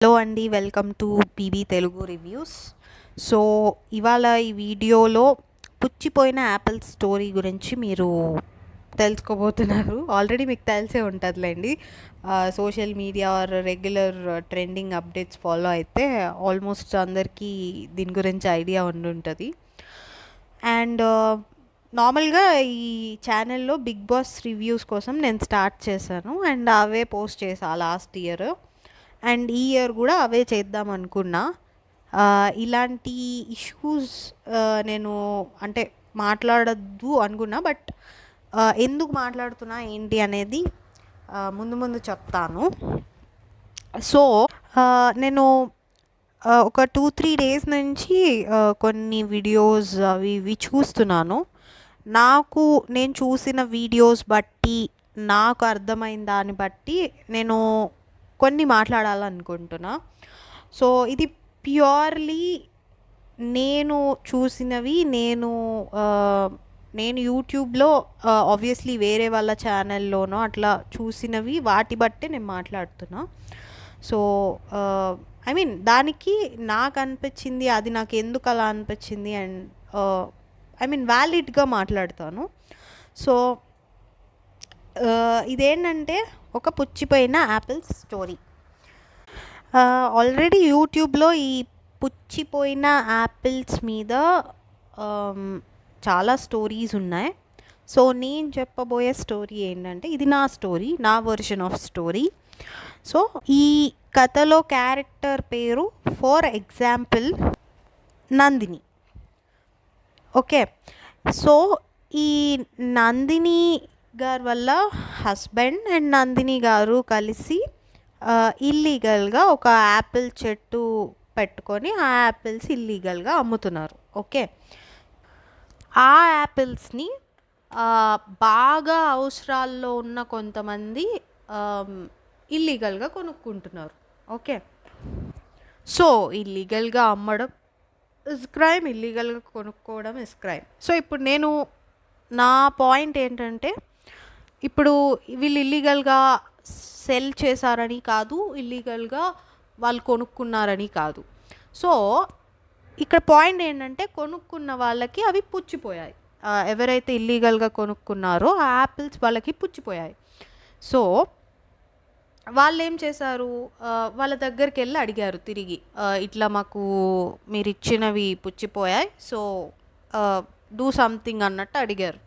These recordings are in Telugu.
హలో అండి, welcome to PB Telugu reviews. So ఇవాళ ఈ వీడియోలో పుచ్చిపోయిన యాపిల్ స్టోరీ గురించి మీరు తెలుసుకోబోతున్నారు. ఆల్రెడీ మీకు తెలిసే ఉంటుందిలేండి. Social media or regular trending updates follow అయితే ఆల్మోస్ట్ అందరికీ దీని గురించి ఐడియా ఉండుంటుంది. అండ్ నార్మల్గా ఈ ఛానల్లో బిగ్ బాస్ రివ్యూస్ కోసం నేను స్టార్ట్ చేశాను అండ్ అవే పోస్ట్ చేశాను లాస్ట్ ఇయర్. అండ్ ఈ ఇయర్ కూడా అవే చేద్దాం అనుకున్నా. ఇలాంటి ఇష్యూస్ నేను అంటే మాట్లాడద్దు అనుకున్నా, బట్ ఎందుకు మాట్లాడుతున్నా ఏంటి అనేది ముందు ముందు చెప్తాను. సో నేను ఒక 2-3 డేస్ నుంచి కొన్ని వీడియోస్ అవి ఇవి చూస్తున్నాను. నేను చూసిన వీడియోస్ బట్టి, నాకు అర్థమైన దాన్ని బట్టి నేను కొన్ని మాట్లాడాలనుకుంటున్నా. సో ఇది ప్యూర్లీ నేను చూసినవి, నేను యూట్యూబ్లో ఆబ్వియస్లీ వేరే వాళ్ళ ఛానల్లోనో అట్లా చూసినవి, వాటి బట్టే నేను మాట్లాడుతున్నా. సో ఐ మీన్ దానికి నాకు అనిపించింది, అది నాకు ఎందుకు అలా అనిపించింది అండ్ ఐ మీన్ వ్యాలిడ్గా మాట్లాడతాను. సో ఇదేంటంటే ఒక పుచ్చిపోయిన యాపిల్ స్టోరీ. ఆల్రెడీ యూట్యూబ్లో ఈ పుచ్చిపోయిన యాపిల్స్ మీద చాలా స్టోరీస్ ఉన్నాయి. సో నేను చెప్పబోయే స్టోరీ ఏంటంటే, ఇది నా స్టోరీ, నా వర్షన్ ఆఫ్ స్టోరీ. సో ఈ కథలో క్యారెక్టర్ పేరు for example Nandini. Okay, so ఈ నందిని గారు వల్ల హస్బెండ్ అండ్ నందిని గారు కలిసి ఇల్లీగల్గా ఒక యాపిల్ చెట్టు పెట్టుకొని ఆ యాపిల్స్ ఇల్లీగల్గా అమ్ముతున్నారు. ఓకే, ఆ యాపిల్స్ని బాగా అవసరాల్లో ఉన్న కొంతమంది ఇల్లీగల్గా కొనుక్కుంటున్నారు. ఓకే, సో ఇల్లీగల్గా అమ్మడం ఇస్ క్రైమ్, ఇల్లీగల్గా కొనుక్కోవడం ఇస్ క్రైమ్. సో ఇప్పుడు నా పాయింట్ ఏంటంటే, ఇప్పుడు వీళ్ళు ఇల్లీగల్గా సెల్ చేశారని కాదు, ఇల్లీగల్గా వాళ్ళు కొనుక్కున్నారని కాదు. సో ఇక్కడ పాయింట్ ఏంటంటే, కొనుక్కున్న వాళ్ళకి అవి పుచ్చిపోయాయి. ఎవరైతే ఇల్లీగల్గా కొనుక్కున్నారో ఆ యాపిల్స్ వాళ్ళకి పుచ్చిపోయాయి. సో వాళ్ళు ఏం చేశారు, వాళ్ళ దగ్గరికి వెళ్ళి అడిగారు తిరిగి, ఇట్లా మాకు మీరు ఇచ్చినవి పుచ్చిపోయాయి, సో డూ సంథింగ్ అన్నట్టు అడిగారు.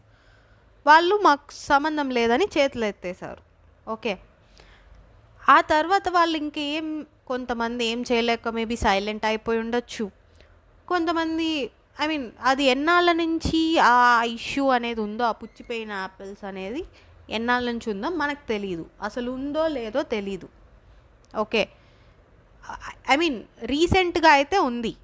వాళ్ళు మాకు సంబంధం లేదని చేతులు ఎత్తేసారు. ఓకే, ఆ తర్వాత వాళ్ళు కొంతమంది ఏం చేయలేక మేబీ సైలెంట్ అయిపోయి ఉండొచ్చు. కొంతమంది ఐ మీన్ అది ఎన్నాళ్ళ నుంచి ఆ ఇష్యూ అనేది ఉందో, ఆ పుచ్చిపోయిన యాపిల్స్ అనేది ఎన్నాళ్ళ నుంచి ఉందో మనకు తెలియదు, అసలు ఉందో లేదో తెలీదు. ఓకే, ఐ మీన్ రీసెంట్గా అయితే ఉంది,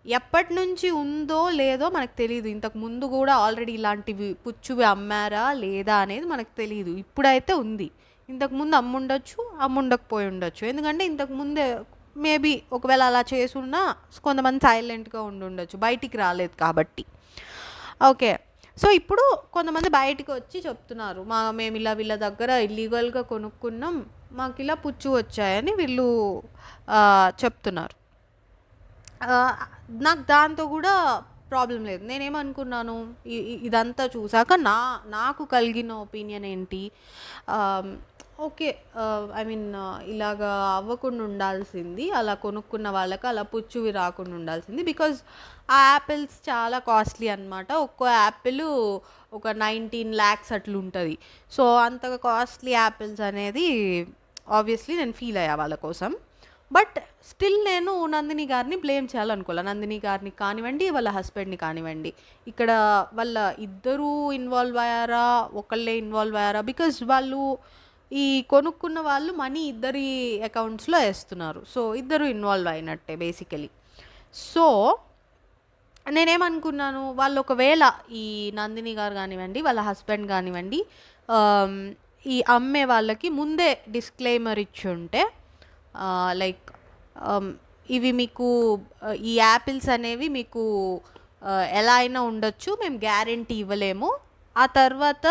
ఎప్పటి నుంచి ఉందో లేదో మనకు తెలియదు. ఇంతకు ముందు కూడా ఆల్రెడీ ఇలాంటివి పుచ్చువి అమ్మారా లేదా అనేది మనకు తెలియదు. ఇప్పుడైతే ఉంది, ఇంతకుముందు అమ్ముండొచ్చు, అమ్ముండకపోయి ఉండొచ్చు. ఎందుకంటే ఇంతకుముందే మేబీ ఒకవేళ అలా చేసున్నా కొంతమంది సైలెంట్గా ఉండొచ్చు, బయటికి రాలేదు కాబట్టి. ఓకే, సో ఇప్పుడు కొంతమంది బయటికి వచ్చి చెప్తున్నారు, మేము ఇలా వీళ్ళ దగ్గర ఇల్లీగల్గా కొనుక్కున్నాం, మాకు ఇలా పుచ్చు వచ్చాయని వీళ్ళు చెప్తున్నారు. నాకు దాంతో కూడా ప్రాబ్లం లేదు. నేనేమనుకున్నాను, ఇదంతా చూసాక నాకు కలిగిన ఒపీనియన్ ఏంటి, ఓకే, ఐ మీన్ ఇలాగా అవ్వకుండా ఉండాల్సింది, అలా కొనుక్కున్న వాళ్ళకి అలా పుచ్చువి రాకుండా ఉండాల్సింది. బికాజ్ ఆ యాపిల్స్ చాలా కాస్ట్లీ అనమాట. ఒక్కో యాపిల్ ఒక 19 lakhs అట్లా ఉంటుంది. సో అంతగా కాస్ట్లీ యాపిల్స్ అనేది ఆబ్వియస్లీ నేను ఫీల్ అయ్యా వాళ్ళ కోసం. బట్ స్టిల్ నేను నందిని గారిని బ్లేమ్ చేయాలనుకోలే. నందిని గారిని కానివ్వండి, వాళ్ళ హస్బెండ్ని కానివ్వండి, ఇక్కడ వాళ్ళ ఇద్దరూ ఇన్వాల్వ్ అయ్యారా, ఒకళ్ళే ఇన్వాల్వ్ అయ్యారా? బికాజ్ వాళ్ళు ఈ కొనుక్కున్న వాళ్ళు మనీ ఇద్దరి అకౌంట్స్లో వేస్తున్నారు. సో ఇద్దరు ఇన్వాల్వ్ అయినట్టే బేసికలీ. సో నేనేమనుకున్నాను, వాళ్ళు ఒకవేళ ఈ నందిని గారు కానివ్వండి, వాళ్ళ హస్బెండ్ కానివ్వండి, ఈ అమ్మే వాళ్ళకి ముందే డిస్క్లైమర్ ఇచ్చి ఉంటే, లైక్ ఇవి మీకు ఈ యాపిల్స్ అనేవి మీకు ఎలా అయినా ఉండొచ్చు, మేము గ్యారెంటీ ఇవ్వలేము, ఆ తర్వాత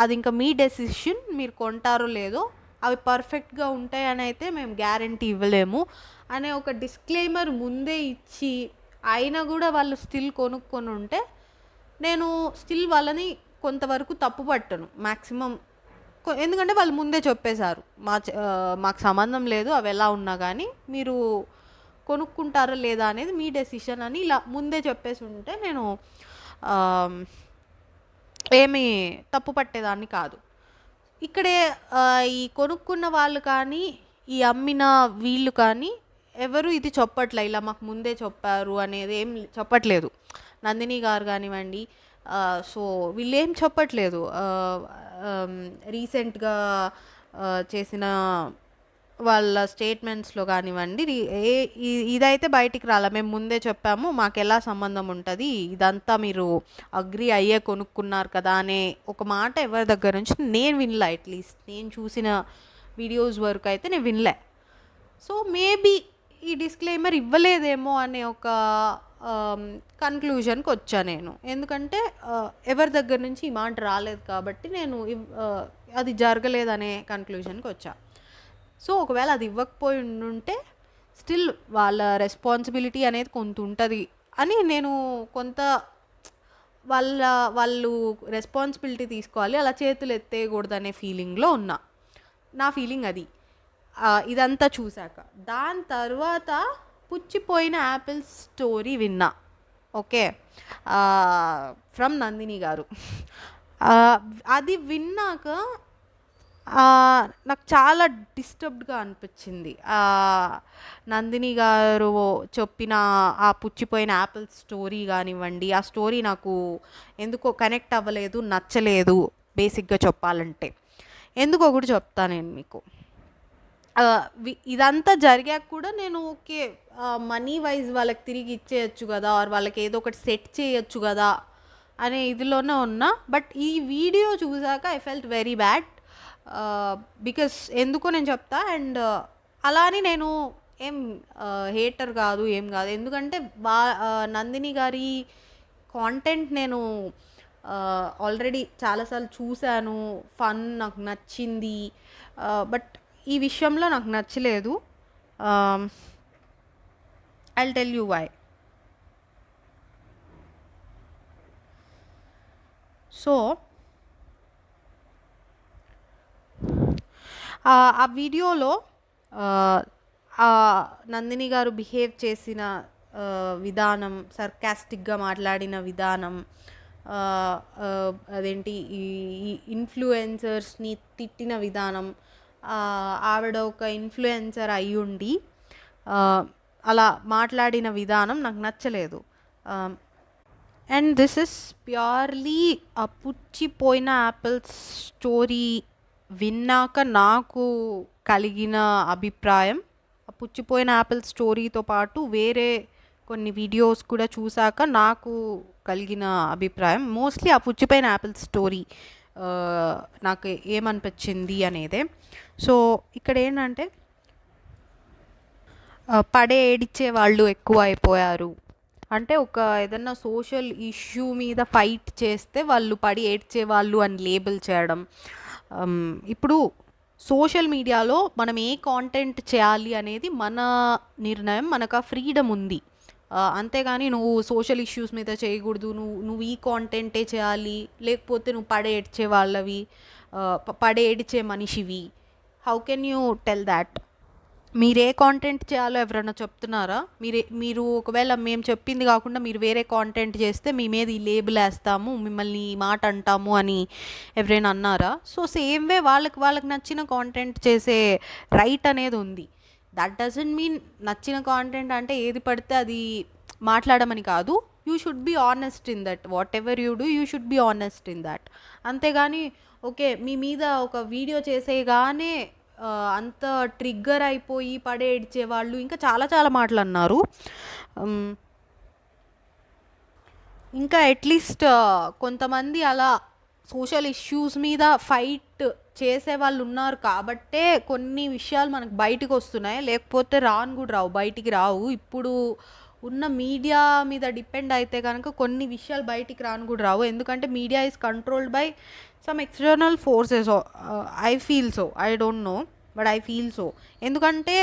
అది ఇంకా మీ డెసిషన్, మీరు కొంటారో లేదో అవి పర్ఫెక్ట్గా ఉంటాయని అయితే మేము గ్యారంటీ ఇవ్వలేము అనే ఒక డిస్క్లైమర్ ముందే ఇచ్చి అయినా కూడా వాళ్ళు స్టిల్ కొనుక్కొని ఉంటే నేను స్టిల్ వాళ్ళని కొంతవరకు తప్పు పట్టను మ్యాక్సిమం. ఎందుకంటే వాళ్ళు ముందే చెప్పేశారు మాకు సంబంధం లేదు అవి ఎలా ఉన్నా కానీ మీరు కొనుక్కుంటారా లేదా అనేది మీ డెసిషన్ అని ఇలా ముందే చెప్పేసి ఉంటే నేను ఏమీ తప్పు పట్టేదాన్ని కాదు. ఇక్కడే ఈ కొనుక్కున్న వాళ్ళు కానీ ఈ అమ్మిన వీళ్ళు కానీ ఎవరు ఇది చెప్పట్లే ఇలా మాకు ముందే చెప్పారు అనేది ఏం చెప్పట్లేదు. నందిని గారు కానివ్వండి, సో వీళ్ళు ఏం చెప్పట్లేదు. రీసెంట్గా చేసిన వాళ్ళ స్టేట్మెంట్స్లో కానివ్వండి ఇదైతే బయటికి రాలే, మేము ముందే చెప్పాము మాకు ఎలా సంబంధం ఉంటుంది, ఇదంతా మీరు అగ్రి అయ్యే కొనుక్కున్నారు కదా అనే ఒక మాట ఎవరి దగ్గర నుంచి నేను వినలే. అట్లీస్ట్ నేను చూసిన వీడియోస్ వరకు అయితే నేను వినలే. సో మేబీ ఈ డిస్క్లైమర్ ఇవ్వలేదేమో అనే ఒక కన్క్లూజన్కి వచ్చా నేను. ఎందుకంటే ఎవరి దగ్గర నుంచి ఈ మాట రాలేదు కాబట్టి నేను అది జరగలేదనే కన్క్లూజన్కి వచ్చా. సో ఒకవేళ అది ఇవ్వకపోయి ఉంటే స్టిల్ వాళ్ళ రెస్పాన్సిబిలిటీ అనేది కొంత ఉంటుంది అని నేను కొంత వాళ్ళు రెస్పాన్సిబిలిటీ తీసుకోవాలి, అలా చేతులు ఎత్తేయకూడదు అనే ఫీలింగ్లో ఉన్నా. నా ఫీలింగ్ అది ఇదంతా చూశాక. దాని తర్వాత పుచ్చిపోయిన యాపిల్ స్టోరీ విన్నా. ఓకే, ఫ్రమ్ నందిని గారు. అది విన్నాక నాకు చాలా డిస్టర్బ్డ్గా అనిపించింది. నందిని గారు చెప్పిన ఆ పుచ్చిపోయిన యాపిల్ స్టోరీ కానివ్వండి, ఆ స్టోరీ నాకు ఎందుకో కనెక్ట్ అవ్వలేదు, నచ్చలేదు. బేసిక్గా చెప్పాలంటే ఎందుకో కూడా చెప్తాను నేను మీకు. ఇదంతా జరిగాక కూడా నేను ఓకే మనీ వైజ్ వాళ్ళకి తిరిగి ఇచ్చేయచ్చు కదా, ఆర్ వాళ్ళకి ఏదో ఒకటి సెట్ చేయొచ్చు కదా అనే ఇదిలోనే ఉన్నా. బట్ ఈ వీడియో చూసాక I felt very bad. Because ఎందుకో నేను చెప్తా. అండ్ అలా అని నేను ఏం హేటర్ కాదు, ఏం కాదు. ఎందుకంటే నందిని గారి కాంటెంట్ నేను ఆల్రెడీ చాలాసార్లు చూశాను, ఫన్ నాకు నచ్చింది. బట్ ఈ విషయంలో నాకు నచ్చలేదు. I'll tell you why. So ఆ వీడియోలో నందిని గారు బిహేవ్ చేసిన విధానం, సర్కాస్టిక్గా మాట్లాడిన విధానం, అదేంటి ఈ ఇన్ఫ్లుయెన్సర్స్ని తిట్టిన విధానం, ఆవిడ ఒక ఇన్ఫ్లుయెన్సర్ అయ్యుండి అలా మాట్లాడిన విధానం నాకు నచ్చలేదు. అండ్ దిస్ ఇస్ ప్యూర్లీ ఆ పుచ్చిపోయిన యాపిల్ స్టోరీ విన్నాక నాకు కలిగిన అభిప్రాయం. ఆ పుచ్చిపోయిన యాపిల్ స్టోరీతో పాటు వేరే కొన్ని వీడియోస్ కూడా చూసాక నాకు కలిగిన అభిప్రాయం మోస్ట్లీ ఆ పుచ్చిపోయిన యాపిల్ స్టోరీ నాకు ఏమనిపించింది అనేదే. సో ఇక్కడ ఏంటంటే ఏడిచ్చే వాళ్ళు ఎక్కువ అయిపోయారు. అంటే ఒక ఏదన్నా సోషల్ ఇష్యూ మీద ఫైట్ చేస్తే వాళ్ళు ఏడ్చే వాళ్ళు అని లేబుల్ చేయడం. ఇప్పుడు సోషల్ మీడియాలో మనం ఏ కాంటెంట్ చేయాలి అనేది మన నిర్ణయం, మనకు ఆ ఫ్రీడమ్ ఉంది. అంతేగాని నువ్వు సోషల్ ఇష్యూస్ మీద చేయకూడదు, నువ్వు ఈ కాంటెంటే చేయాలి, లేకపోతే నువ్వు ఏడ్చే వాళ్ళవి, ఏడిచే మనిషివి. How can you tell that? మీరే కాంటెంట్ చేయాలో ఎవరైనా చెప్తున్నారా? మీరు ఒకవేళ మేము చెప్పింది కాకుండా మీరు వేరే కాంటెంట్ చేస్తే మీ మీద ఈ లేబుల్ వేస్తాము, మిమ్మల్ని ఈ మాట అంటాము అని ఎవరైనా అన్నారా? సో సేమ్ వే వాళ్ళకి నచ్చిన కాంటెంట్ చేసే రైట్ అనేది ఉంది. దట్ డజంట్ మీన్ నచ్చిన కాంటెంట్ అంటే ఏది పడితే అది మాట్లాడమని కాదు. You should be honest in that. Whatever you do you should be honest in that. అంతేగాని ఓకే మీ మీద ఒక వీడియో చేసేగానే అంత ట్రిగ్గర్ అయిపోయి ఏడ్చే వాళ్ళు ఇంకా చాలా చాలా మాటలు అన్నారు. ఇంకా అట్లీస్ట్ కొంతమంది అలా సోషల్ ఇష్యూస్ మీద ఫైట్ చేసే వాళ్ళు ఉన్నారు కాబట్టే కొన్ని విషయాలు మనకు బయటకు వస్తున్నాయి, లేకపోతే రాను కూడా రావు, బయటికి రావు. ఇప్పుడు ఉన్న మీడియా మీద డిపెండ్ అయితే కనుక కొన్ని విషయాలు బయటికి రాను కూడా రావు. ఎందుకంటే media is controlled by some external forces. I feel so, I don't know, but I feel so. ఎందుకంటే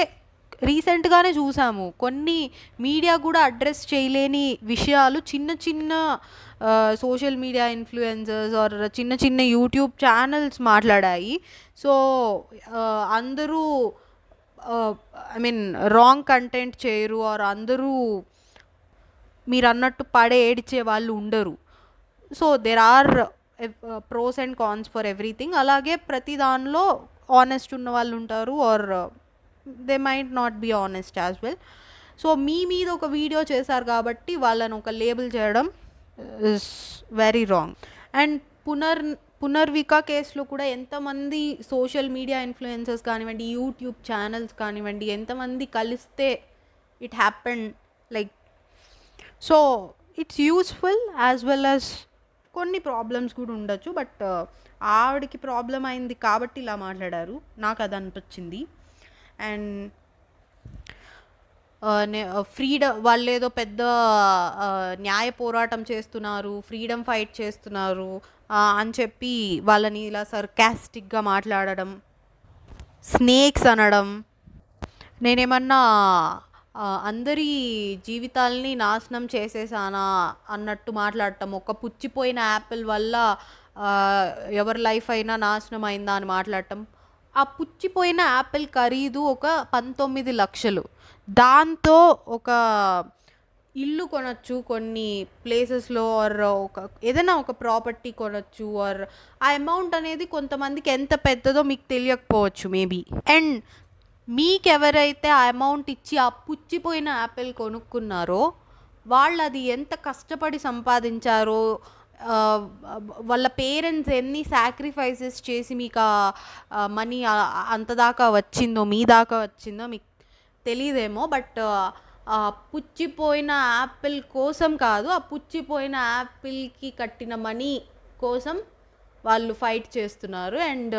రీసెంట్గానే చూసాము కొన్ని మీడియా కూడా అడ్రస్ చేయలేని విషయాలు చిన్న చిన్న సోషల్ మీడియా ఇన్ఫ్లుయెన్సర్స్ ఆర్ చిన్న చిన్న యూట్యూబ్ ఛానల్స్ మాట్లాడాయి. సో అందరూ ఐ మీన్ రాంగ్ కంటెంట్ చేయరు, ఆర్ అందరూ మీరు అన్నట్టు పడే ఏడిచే వాళ్ళు ఉండరు. So there are pros and cons for everything. అలాగే ప్రతి దానిలో ఆనెస్ట్ ఉన్న వాళ్ళు ఉంటారు, or they might not be honest as well. So మీ మీద ఒక వీడియో చేశారు కాబట్టి వాళ్ళని ఒక లేబుల్ చేయడం ఇస్ వెరీ రాంగ్. అండ్ పునర్విక కేసులో కూడా ఎంతమంది సోషల్ మీడియా ఇన్ఫ్లుయెన్సర్స్ కానివ్వండి, యూట్యూబ్ ఛానల్స్ కానివ్వండి, ఎంతమంది కలిస్తే it happen like. So it's useful as well as కొన్ని ప్రాబ్లమ్స్ కూడా ఉండొచ్చు. బట్ ఆవిడకి ప్రాబ్లం అయింది కాబట్టి ఇలా మాట్లాడారు, నాకు అది అనిపించింది. అండ్ ఫ్రీడమ్ వాళ్ళు ఏదో పెద్ద న్యాయ పోరాటం చేస్తున్నారు, ఫ్రీడమ్ ఫైట్ చేస్తున్నారు అని చెప్పి వాళ్ళని ఇలా సర్కాస్టిక్గా మాట్లాడడం, స్నేక్స్ అనడం. నేనేమన్నా అందరి జీవితాలని నాశనం చేసేసానా అన్నట్టు మాట్లాడటం, ఒక పుచ్చిపోయిన యాపిల్ వల్ల ఎవరి లైఫ్ అయినా నాశనం అయిందా అని మాట్లాడటం. ఆ పుచ్చిపోయిన యాపిల్ ఖరీదు ఒక 19 లక్షలు. దాంతో ఒక ఇల్లు కొనొచ్చు కొన్ని ప్లేసెస్లో, ఆర్ ఒక ఏదైనా ఒక ప్రాపర్టీ కొనొచ్చు. ఆర్ ఆ అమౌంట్ అనేది కొంతమందికి ఎంత పెద్దదో మీకు తెలియకపోవచ్చు మేబీ. అండ్ మీకు ఎవరైతే ఆ అమౌంట్ ఇచ్చి ఆ పుచ్చిపోయిన యాపిల్ కొనుక్కున్నారో వాళ్ళు అది ఎంత కష్టపడి సంపాదించారో, వాళ్ళ పేరెంట్స్ ఎన్ని సాక్రిఫైసెస్ చేసి మీకు ఆ మనీ అంత దాకా వచ్చిందో, మీ దాకా వచ్చిందో మీకు తెలియదేమో. బట్ ఆ పుచ్చిపోయిన యాపిల్ కోసం కాదు, ఆ పుచ్చిపోయిన యాపిల్కి కట్టిన మనీ కోసం వాళ్ళు ఫైట్ చేస్తున్నారు. అండ్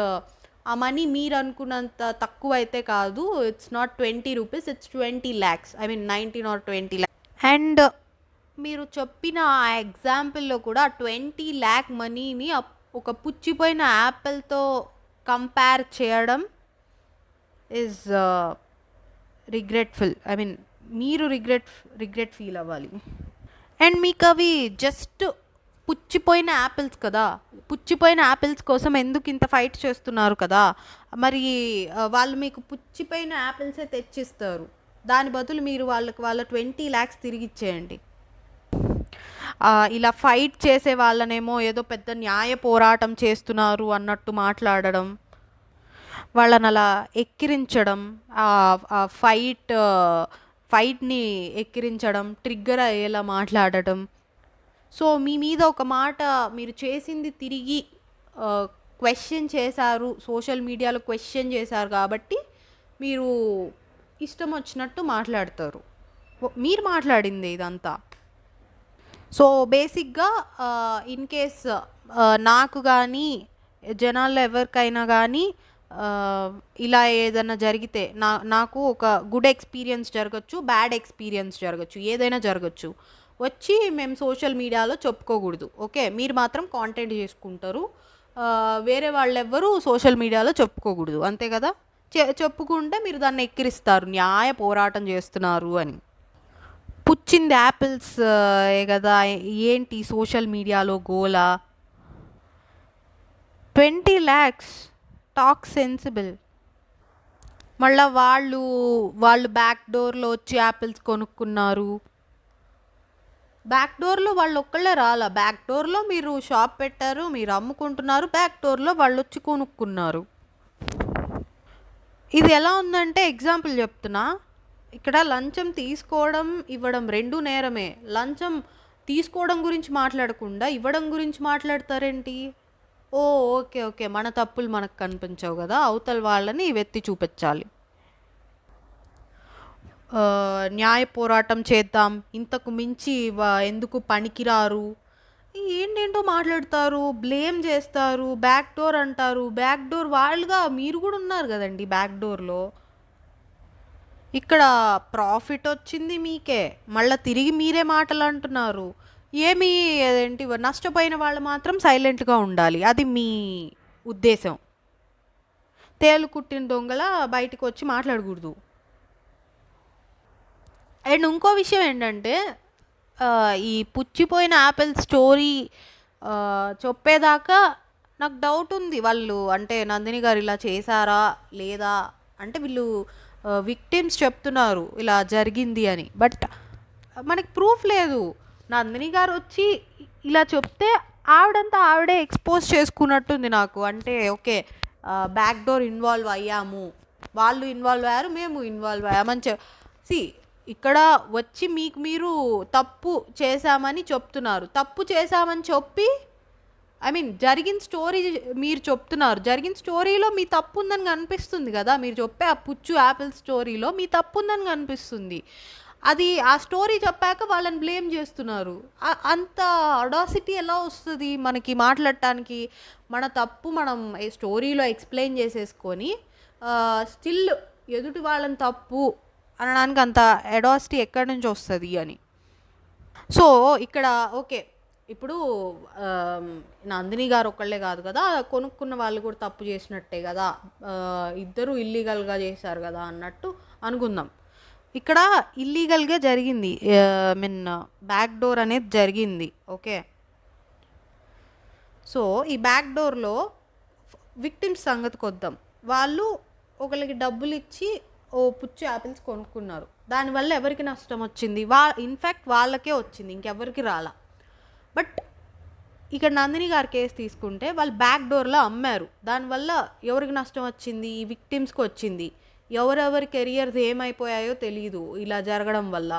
ఆ మనీ మీరు అనుకున్నంత తక్కువ అయితే కాదు. It's not 20 rupees, it's 20 lakhs. I mean 19 or 20 lakhs. And మీరు చెప్పిన ఆ ఎగ్జాంపుల్లో కూడా 20 lakh మనీని ఒక పుచ్చిపోయిన యాపిల్తో కంపేర్ చేయడం ఈజ్ రిగ్రెట్ఫుల్. ఐ మీన్ మీరు రిగ్రెట్ ఫీల్ అవ్వాలి. అండ్ మీకు అవి జస్ట్ పుచ్చిపోయిన యాపిల్స్ కదా, పుచ్చిపోయిన యాపిల్స్ కోసం ఎందుకు ఇంత ఫైట్ చేస్తున్నారు కదా, మరి వాళ్ళు మీకు పుచ్చిపోయిన యాపిల్సే తెచ్చిస్తారు. దాని బదులు మీరు వాళ్ళ 20 lakhs తిరిగి ఇచ్చేయండి. ఇలా ఫైట్ చేసే వాళ్ళనేమో ఏదో పెద్ద న్యాయ పోరాటం చేస్తున్నారు అన్నట్టు మాట్లాడడం, వాళ్ళని అలా ఎక్కిరించడం, ఫైట్ని ఎక్కిరించడం, ట్రిగ్గర్ అయ్యేలా మాట్లాడటం. సో మీ మీద ఒక మాట మీరు చేసింది తిరిగి క్వశ్చన్ చేశారు, సోషల్ మీడియాలో క్వశ్చన్ చేశారు కాబట్టి మీరు ఇష్టం వచ్చినట్టు మాట్లాడతారు. మీరు మాట్లాడింది ఇదంతా. సో బేసిక్గా ఇన్ కేస్ నాకు కానీ జనాల్లో ఎవరికైనా కానీ ఇలా ఏదైనా జరిగితే నాకు ఒక గుడ్ ఎక్స్పీరియన్స్ జరగచ్చు, బ్యాడ్ ఎక్స్పీరియన్స్ జరగచ్చు, ఏదైనా జరగచ్చు. వచ్చి మేము సోషల్ మీడియాలో చెప్పుకోకూడదు. ఓకే, మీరు మాత్రం కాంటెంట్ చేసుకుంటారు, వేరే వాళ్ళెవ్వరూ సోషల్ మీడియాలో చెప్పుకోకూడదు, అంతే కదా. చెప్పుకుంటే మీరు దాన్ని ఎక్కిరిస్తారు, న్యాయ పోరాటం చేస్తున్నారు అని. పుచ్చింది యాపిల్స్ కదా, ఏంటి సోషల్ మీడియాలో గోలా. 20 lakhs టాక్ సెన్సిబుల్. మళ్ళీ వాళ్ళు బ్యాక్ డోర్లో వచ్చి యాపిల్స్ కొనుక్కున్నారు. బ్యాక్ డోర్లో వాళ్ళు ఒక్కళ్ళే రాలా, బ్యాక్ డోర్లో మీరు షాప్ పెట్టారు, మీరు అమ్ముకుంటున్నారు, బ్యాక్ డోర్లో వాళ్ళు వచ్చి కొనుక్కున్నారు. ఇది ఎలా ఉందంటే ఎగ్జాంపుల్ చెప్తున్నా, ఇక్కడ లంచం తీసుకోవడం ఇవ్వడం రెండూ నేరమే. లంచం తీసుకోవడం గురించి మాట్లాడకుండా ఇవ్వడం గురించి మాట్లాడతారేంటి? ఓకే మన తప్పులు మనకు కనిపించవు కదా, అవతల వాళ్ళని వెత్తి చూపించాలి. న్యాయ పోరాటం చేద్దాం, ఇంతకు మించి ఎందుకు పనికిరారు, ఏంటేంటో మాట్లాడతారు, బ్లేమ్ చేస్తారు, బ్యాక్ డోర్ అంటారు. బ్యాక్ డోర్ వాళ్ళుగా మీరు కూడా ఉన్నారు కదండి బ్యాక్ డోర్లో. ఇక్కడ ప్రాఫిట్ వచ్చింది మీకే, మళ్ళీ తిరిగి మీరే మాటలు అంటున్నారు. ఏమి అదేంటి నష్టపోయిన వాళ్ళు మాత్రం సైలెంట్గా ఉండాలి, అది మీ ఉద్దేశం. తేలు కుట్టిన దొంగల బయటకు వచ్చి మాట్లాడకూడదు. అండ్ ఇంకో విషయం ఏంటంటే ఈ పుచ్చిపోయిన యాపిల్ స్టోరీ చెప్పేదాకా నాకు డౌట్ ఉంది. వాళ్ళు అంటే నందిని గారు ఇలా చేశారా లేదా అంటే వీళ్ళు విక్టిమ్స్ చెప్తున్నారు ఇలా జరిగింది అని, బట్ మనకి ప్రూఫ్ లేదు. నందిని గారు వచ్చి ఇలా చెప్తే ఆవిడంతా ఆవిడే ఎక్స్పోజ్ చేసుకున్నట్టుంది నాకు. అంటే ఓకే, బ్యాక్ డోర్ ఇన్వాల్వ్ అయ్యాము, వాళ్ళు ఇన్వాల్వ్ అయ్యారు, మేము ఇన్వాల్వ్ అయ్యామని సి ఇక్కడ వచ్చి మీకు మీరు తప్పు చేశామని చెప్తున్నారు. తప్పు చేశామని చెప్పి ఐ మీన్ జరిగిన స్టోరీ మీరు చెప్తున్నారు. జరిగిన స్టోరీలో మీ తప్పు ఉందని కనిపిస్తుంది కదా, మీరు చెప్పే ఆ పుచ్చు యాపిల్ స్టోరీలో మీ తప్పు ఉందని కనిపిస్తుంది. అది ఆ స్టోరీ చెప్పాక వాళ్ళని బ్లేమ్ చేస్తున్నారు. అంత అడాసిటీ ఎలా వస్తుంది మనకి మాట్లాడటానికి? మన తప్పు మనం స్టోరీలో ఎక్స్ప్లెయిన్ చేసేసుకొని స్టిల్ ఎదుటి వాళ్ళని తప్పు అనడానికి అంత అడాసిటీ ఎక్కడి నుంచి వస్తుంది అని. సో ఇక్కడ ఓకే, ఇప్పుడు నందిని గారు ఒక్కళ్ళే కాదు కదా, కొనుక్కున్న వాళ్ళు కూడా తప్పు చేసినట్టే కదా, ఇద్దరు ఇల్లీగల్గా చేశారు కదా అన్నట్టు అనుకుందాం. ఇక్కడ ఇల్లీగల్గా జరిగింది, మీన్ బ్యాక్ డోర్ అనేది జరిగింది. ఓకే, సో ఈ బ్యాక్ డోర్లో విక్టిమ్స్ సంగతికి వద్దాం. వాళ్ళు ఒకరికి డబ్బులు ఇచ్చి ఓ పుచ్చు యాపిల్స్ కొనుక్కున్నారు. దానివల్ల ఎవరికి నష్టం వచ్చింది? ఇన్ఫ్యాక్ట్ వాళ్ళకే వచ్చింది, ఇంకెవరికి రాలా. బట్ ఇక్కడ నందిని గారి కేసు తీసుకుంటే వాళ్ళు బ్యాక్ డోర్లో అమ్మారు, దానివల్ల ఎవరికి నష్టం వచ్చింది? ఈ విక్టిమ్స్కి వచ్చింది. ఎవరెవరి కెరియర్స్ ఏమైపోయాయో తెలియదు ఇలా జరగడం వల్ల.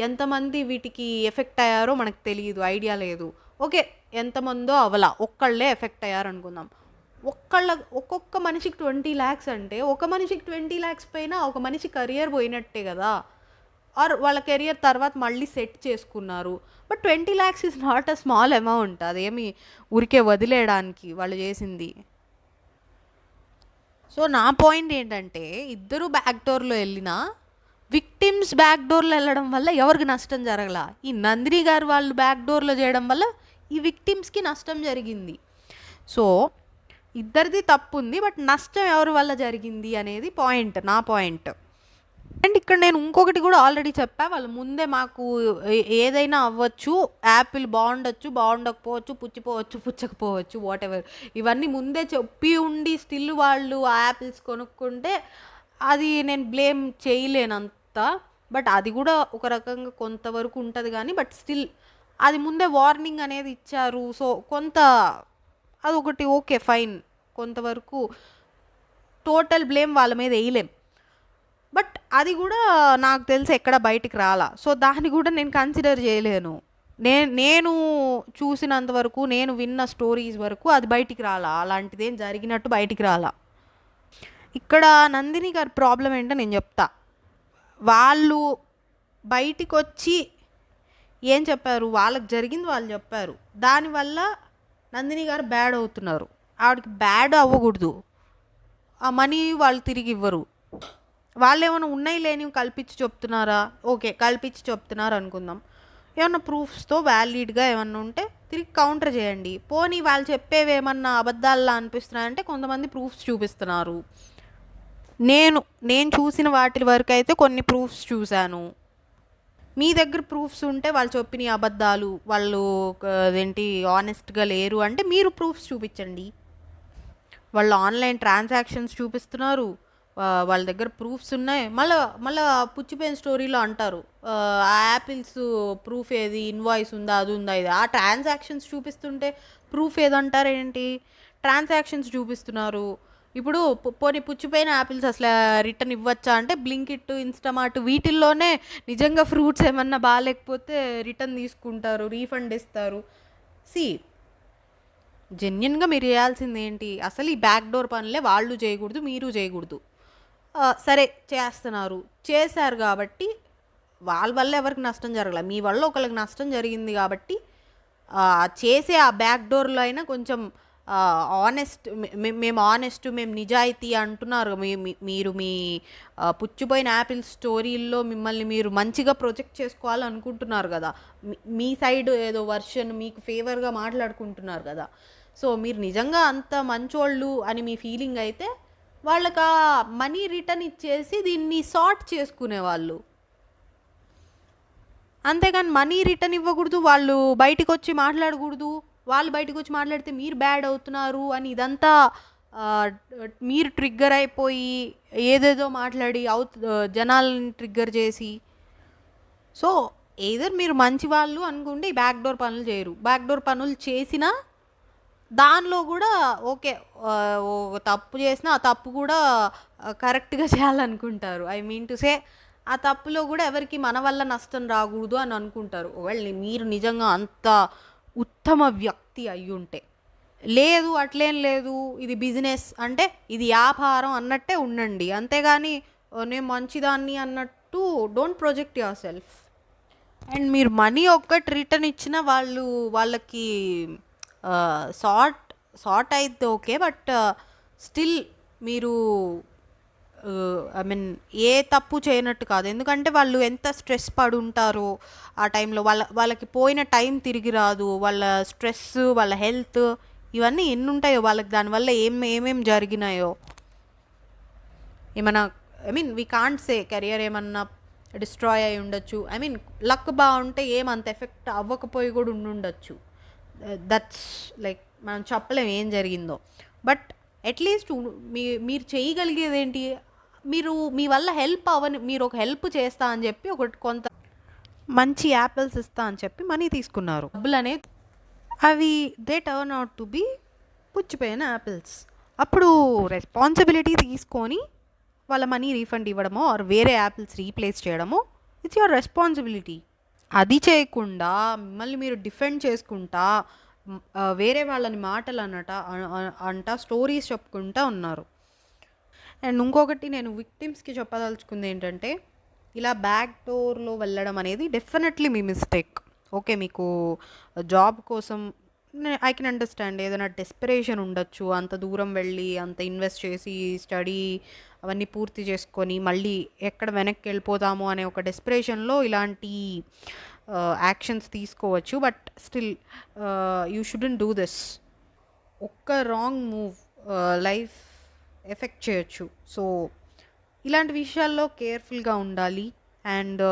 ఎంతమంది వీటికి ఎఫెక్ట్ అయ్యారో మనకు తెలియదు, ఐడియా లేదు. ఓకే, ఎంతమందో అవలా, ఒక్కళ్ళే ఎఫెక్ట్ అయ్యారు అనుకుందాం. ఒక్కొక్క మనిషికి 20 lakhs అంటే ఒక మనిషికి 20 lakhs పోయినా ఒక మనిషి కెరియర్ పోయినట్టే కదా. ఆర్ వాళ్ళ కెరియర్ తర్వాత మళ్ళీ సెట్ చేసుకున్నారు. But 20 lakhs is not a small amount. అదేమి ఊరికే వదిలేయడానికి వాళ్ళు చేసింది. సో నా పాయింట్ ఏంటంటే ఇద్దరు బ్యాక్ డోర్లో వెళ్ళినా విక్టిమ్స్ బ్యాక్ డోర్లో వెళ్ళడం వల్ల ఎవరికి నష్టం జరగల. ఈ నందిని గారు వాళ్ళు బ్యాక్ డోర్లో చేయడం వల్ల ఈ విక్టిమ్స్కి నష్టం జరిగింది. సో ఇద్దరిది తప్పు ఉంది, బట్ నష్టం ఎవరి వల్ల జరిగింది అనేది పాయింట్, నా పాయింట్. అండ్ ఇక్కడ నేను ఇంకొకటి కూడా ఆల్రెడీ చెప్పా, వాళ్ళు ముందే మాకు ఏదైనా అవ్వచ్చు, యాపిల్ బాగుండొచ్చు, బాగుండకపోవచ్చు, పుచ్చిపోవచ్చు, పుచ్చకపోవచ్చు, వాట్ ఎవర్, ఇవన్నీ ముందే చెప్పి ఉండి స్టిల్ వాళ్ళు ఆ యాపిల్స్ కొనుక్కుంటే అది నేను బ్లేమ్ చేయలేనంత. బట్ అది కూడా ఒక రకంగా కొంతవరకు ఉంటుంది కానీ, బట్ స్టిల్ అది ముందే వార్నింగ్ అనేది ఇచ్చారు. సో కొంత అదొకటి ఓకే ఫైన్, కొంతవరకు టోటల్ బ్లేమ్ వాళ్ళ మీద వేయలేం. బట్ అది కూడా నాకు తెలిసి ఎక్కడ బయటికి రాలా. సో దాన్ని కూడా నేను కన్సిడర్ చేయలేను. నేను చూసినంత వరకు, నేను విన్న స్టోరీస్ వరకు అది బయటికి రాలా, అలాంటిదేం జరిగినట్టు బయటికి రాలా. ఇక్కడ నందిని గారి ప్రాబ్లం ఏంటో నేను చెప్తా. వాళ్ళు బయటికి వచ్చి ఏం చెప్పారు, వాళ్ళకి జరిగింది వాళ్ళు చెప్పారు. దానివల్ల నందిని గారు బ్యాడ్ అవుతున్నారు. ఆవిడకి బ్యాడ్ అవ్వకూడదు, ఆ మనీ వాళ్ళు తిరిగి ఇవ్వరు. వాళ్ళు ఏమైనా ఉన్నాయి లేనివి కల్పించి చెప్తున్నారా? ఓకే, కల్పించి చెప్తున్నారు అనుకుందాం. ఏమన్నా ప్రూఫ్స్తో వ్యాలిడ్గా ఏమన్నా ఉంటే తిరిగి కౌంటర్ చేయండి. పోనీ వాళ్ళు చెప్పేవి ఏమన్నా అబద్ధాల్లో అనిపిస్తున్నాయంటే కొంతమంది ప్రూఫ్స్ చూపిస్తున్నారు. నేను చూసిన వాటి వరకు అయితే కొన్ని ప్రూఫ్స్ చూశాను. మీ దగ్గర ప్రూఫ్స్ ఉంటే వాళ్ళు చెప్పిన అబద్ధాలు, వాళ్ళు అదేంటి ఆనెస్ట్గా లేరు అంటే మీరు ప్రూఫ్స్ చూపించండి. వాళ్ళు ఆన్లైన్ ట్రాన్సాక్షన్స్ చూపిస్తున్నారు, వాళ్ళ దగ్గర ప్రూఫ్స్ ఉన్నాయి. మళ్ళీ పుచ్చిపోయిన స్టోరీలో అంటారు ఆ యాపిల్స్ ప్రూఫ్ ఏది, ఇన్వాయిస్ ఉందా, అది ఉందా, ఇది. ఆ ట్రాన్సాక్షన్స్ చూపిస్తుంటే ప్రూఫ్ ఏదంటారేంటి? ట్రాన్సాక్షన్స్ చూపిస్తున్నారు. ఇప్పుడు పోనీ పుచ్చిపోయిన యాపిల్స్ అసలు రిటర్న్ ఇవ్వచ్చా అంటే బ్లింకిట్, ఇన్స్టామార్ట్ వీటిల్లోనే నిజంగా ఫ్రూట్స్ ఏమన్నా బాగాలేకపోతే రిటర్న్ తీసుకుంటారు, రీఫండ్ ఇస్తారు. జెన్యున్గా మీరు చేయాల్సింది ఏంటి? అసలు ఈ బ్యాక్ డోర్ పనులే వాళ్ళు చేయకూడదు, మీరు చేయకూడదు. సరే చేస్తున్నారు, చేశారు కాబట్టి వాళ్ళ వల్ల ఎవరికి నష్టం జరగల, మీ వల్ల ఒకరికి నష్టం జరిగింది కాబట్టి చేసే ఆ బ్యాక్ డోర్లో అయినా కొంచెం ఆనెస్ట్, మేము ఆనెస్ట్, మేము నిజాయితీ అంటున్నారు. మీరు మీ పుచ్చిపోయిన యాపిల్ స్టోరీల్లో మిమ్మల్ని మీరు మంచిగా ప్రొజెక్ట్ చేసుకోవాలనుకుంటున్నారు కదా. మీ సైడ్ ఏదో వర్షన్ మీకు ఫేవర్గా మాట్లాడుకుంటున్నారు కదా. సో మీరు నిజంగా అంత మంచోళ్ళు అని మీ ఫీలింగ్ అయితే వాళ్ళకి ఆ మనీ రిటర్న్ ఇచ్చేసి దీన్ని సార్ట్ చేసుకునేవాళ్ళు. అంతేగాని మనీ రిటర్న్ ఇవ్వకూడదు, వాళ్ళు బయటికి వచ్చి మాట్లాడకూడదు, వాళ్ళు బయటకు వచ్చి మాట్లాడితే మీరు బ్యాడ్ అవుతున్నారు అని ఇదంతా మీరు ట్రిగ్గర్ అయిపోయి ఏదేదో మాట్లాడి జనాలని ట్రిగ్గర్ చేసి. సో ఏదర్ మీరు మంచి వాళ్ళు అనుకుంటే ఈ బ్యాక్డోర్ పనులు చేయరు. బ్యాక్డోర్ పనులు చేసినా దానిలో కూడా ఓకే, తప్పు చేసినా ఆ తప్పు కూడా కరెక్ట్గా చేయాలనుకుంటారు. ఐ మీన్ టు సే ఆ తప్పులో కూడా ఎవరికి మన వల్ల నష్టం రాకూడదు అని అనుకుంటారు. ఒకవేళ మీరు నిజంగా అంత ఉత్తమ వ్యక్తి అయి ఉంటే. లేదు అట్లేం లేదు, ఇది బిజినెస్ అంటే ఇది వ్యాపారం అన్నట్టే ఉండండి. అంతేగాని నేను మంచిదాన్ని అన్నట్టు don't project your self. And మీరు మనీ ఒక్కటి రిటర్న్ ఇచ్చిన వాళ్ళకి సార్ట్ అయితే ఓకే, బట్ స్టిల్ మీరు ఐ మీన్ ఏ తప్పు చేయనట్టు కాదు. ఎందుకంటే వాళ్ళు ఎంత స్ట్రెస్ పడి ఉంటారో ఆ టైంలో, వాళ్ళకి పోయిన టైం తిరిగి రాదు. వాళ్ళ స్ట్రెస్, వాళ్ళ హెల్త్ ఇవన్నీ ఎన్ని ఉంటాయో వాళ్ళకి, దానివల్ల ఏమేమి జరిగినాయో. ఏమన్నా I mean we can't say career ఏమన్నా డిస్ట్రాయ్ అయి ఉండొచ్చు. ఐ మీన్ లక్ బాగుంటే ఏమంత ఎఫెక్ట్ అవ్వకపోయి కూడా ఉండుండొచ్చు. దట్స్ లైక్ మనం చెప్పలేం ఏం జరిగిందో. బట్ అట్లీస్ట్ మీరు చేయగలిగేది ఏంటి, మీరు మీ వల్ల హెల్ప్ అవ్వని, మీరు ఒక హెల్ప్ చేస్తా అని చెప్పి ఒకటి కొంత మంచి యాపిల్స్ ఇస్తా అని చెప్పి మనీ తీసుకున్నారు. డబ్బులు అనేది అవి they turn out to be పుచ్చిపోయిన యాపిల్స్. అప్పుడు రెస్పాన్సిబిలిటీ తీసుకొని వాళ్ళ మనీ రీఫండ్ ఇవ్వడమో ఆర్ వేరే యాపిల్స్ రీప్లేస్ చేయడమో ఇట్స్ యువర్ రెస్పాన్సిబిలిటీ. అది చేయకుండా మిమ్మల్ని మీరు డిఫెండ్ చేసుకుంటా వేరే వాళ్ళని మాటలు అంట స్టోరీస్ చెప్పుకుంటా ఉన్నారు. అండ్ ఇంకొకటి నేను విక్టిమ్స్కి చెప్పదలుచుకుంది ఏంటంటే, ఇలా బ్యాక్ డోర్లో వెళ్ళడం అనేది డెఫినెట్లీ మీ మిస్టేక్. ఓకే, మీకు జాబ్ కోసం ఐ కెన్ అండర్స్టాండ్, ఏదైనా డెస్పిరేషన్ ఉండొచ్చు, అంత దూరం వెళ్ళి అంత ఇన్వెస్ట్ చేసి స్టడీ అవన్నీ పూర్తి చేసుకొని మళ్ళీ ఎక్కడ వెనక్కి వెళ్ళిపోతాము అనే ఒక డెస్పిరేషన్లో ఇలాంటి యాక్షన్స్ తీసుకోవచ్చు. But still you shouldn't do this. ఒక్క రాంగ్ మూవ్ లైఫ్ ఎఫెక్ట్ చేయొచ్చు. సో ఇలాంటి విషయాల్లో కేర్ఫుల్గా ఉండాలి. అండ్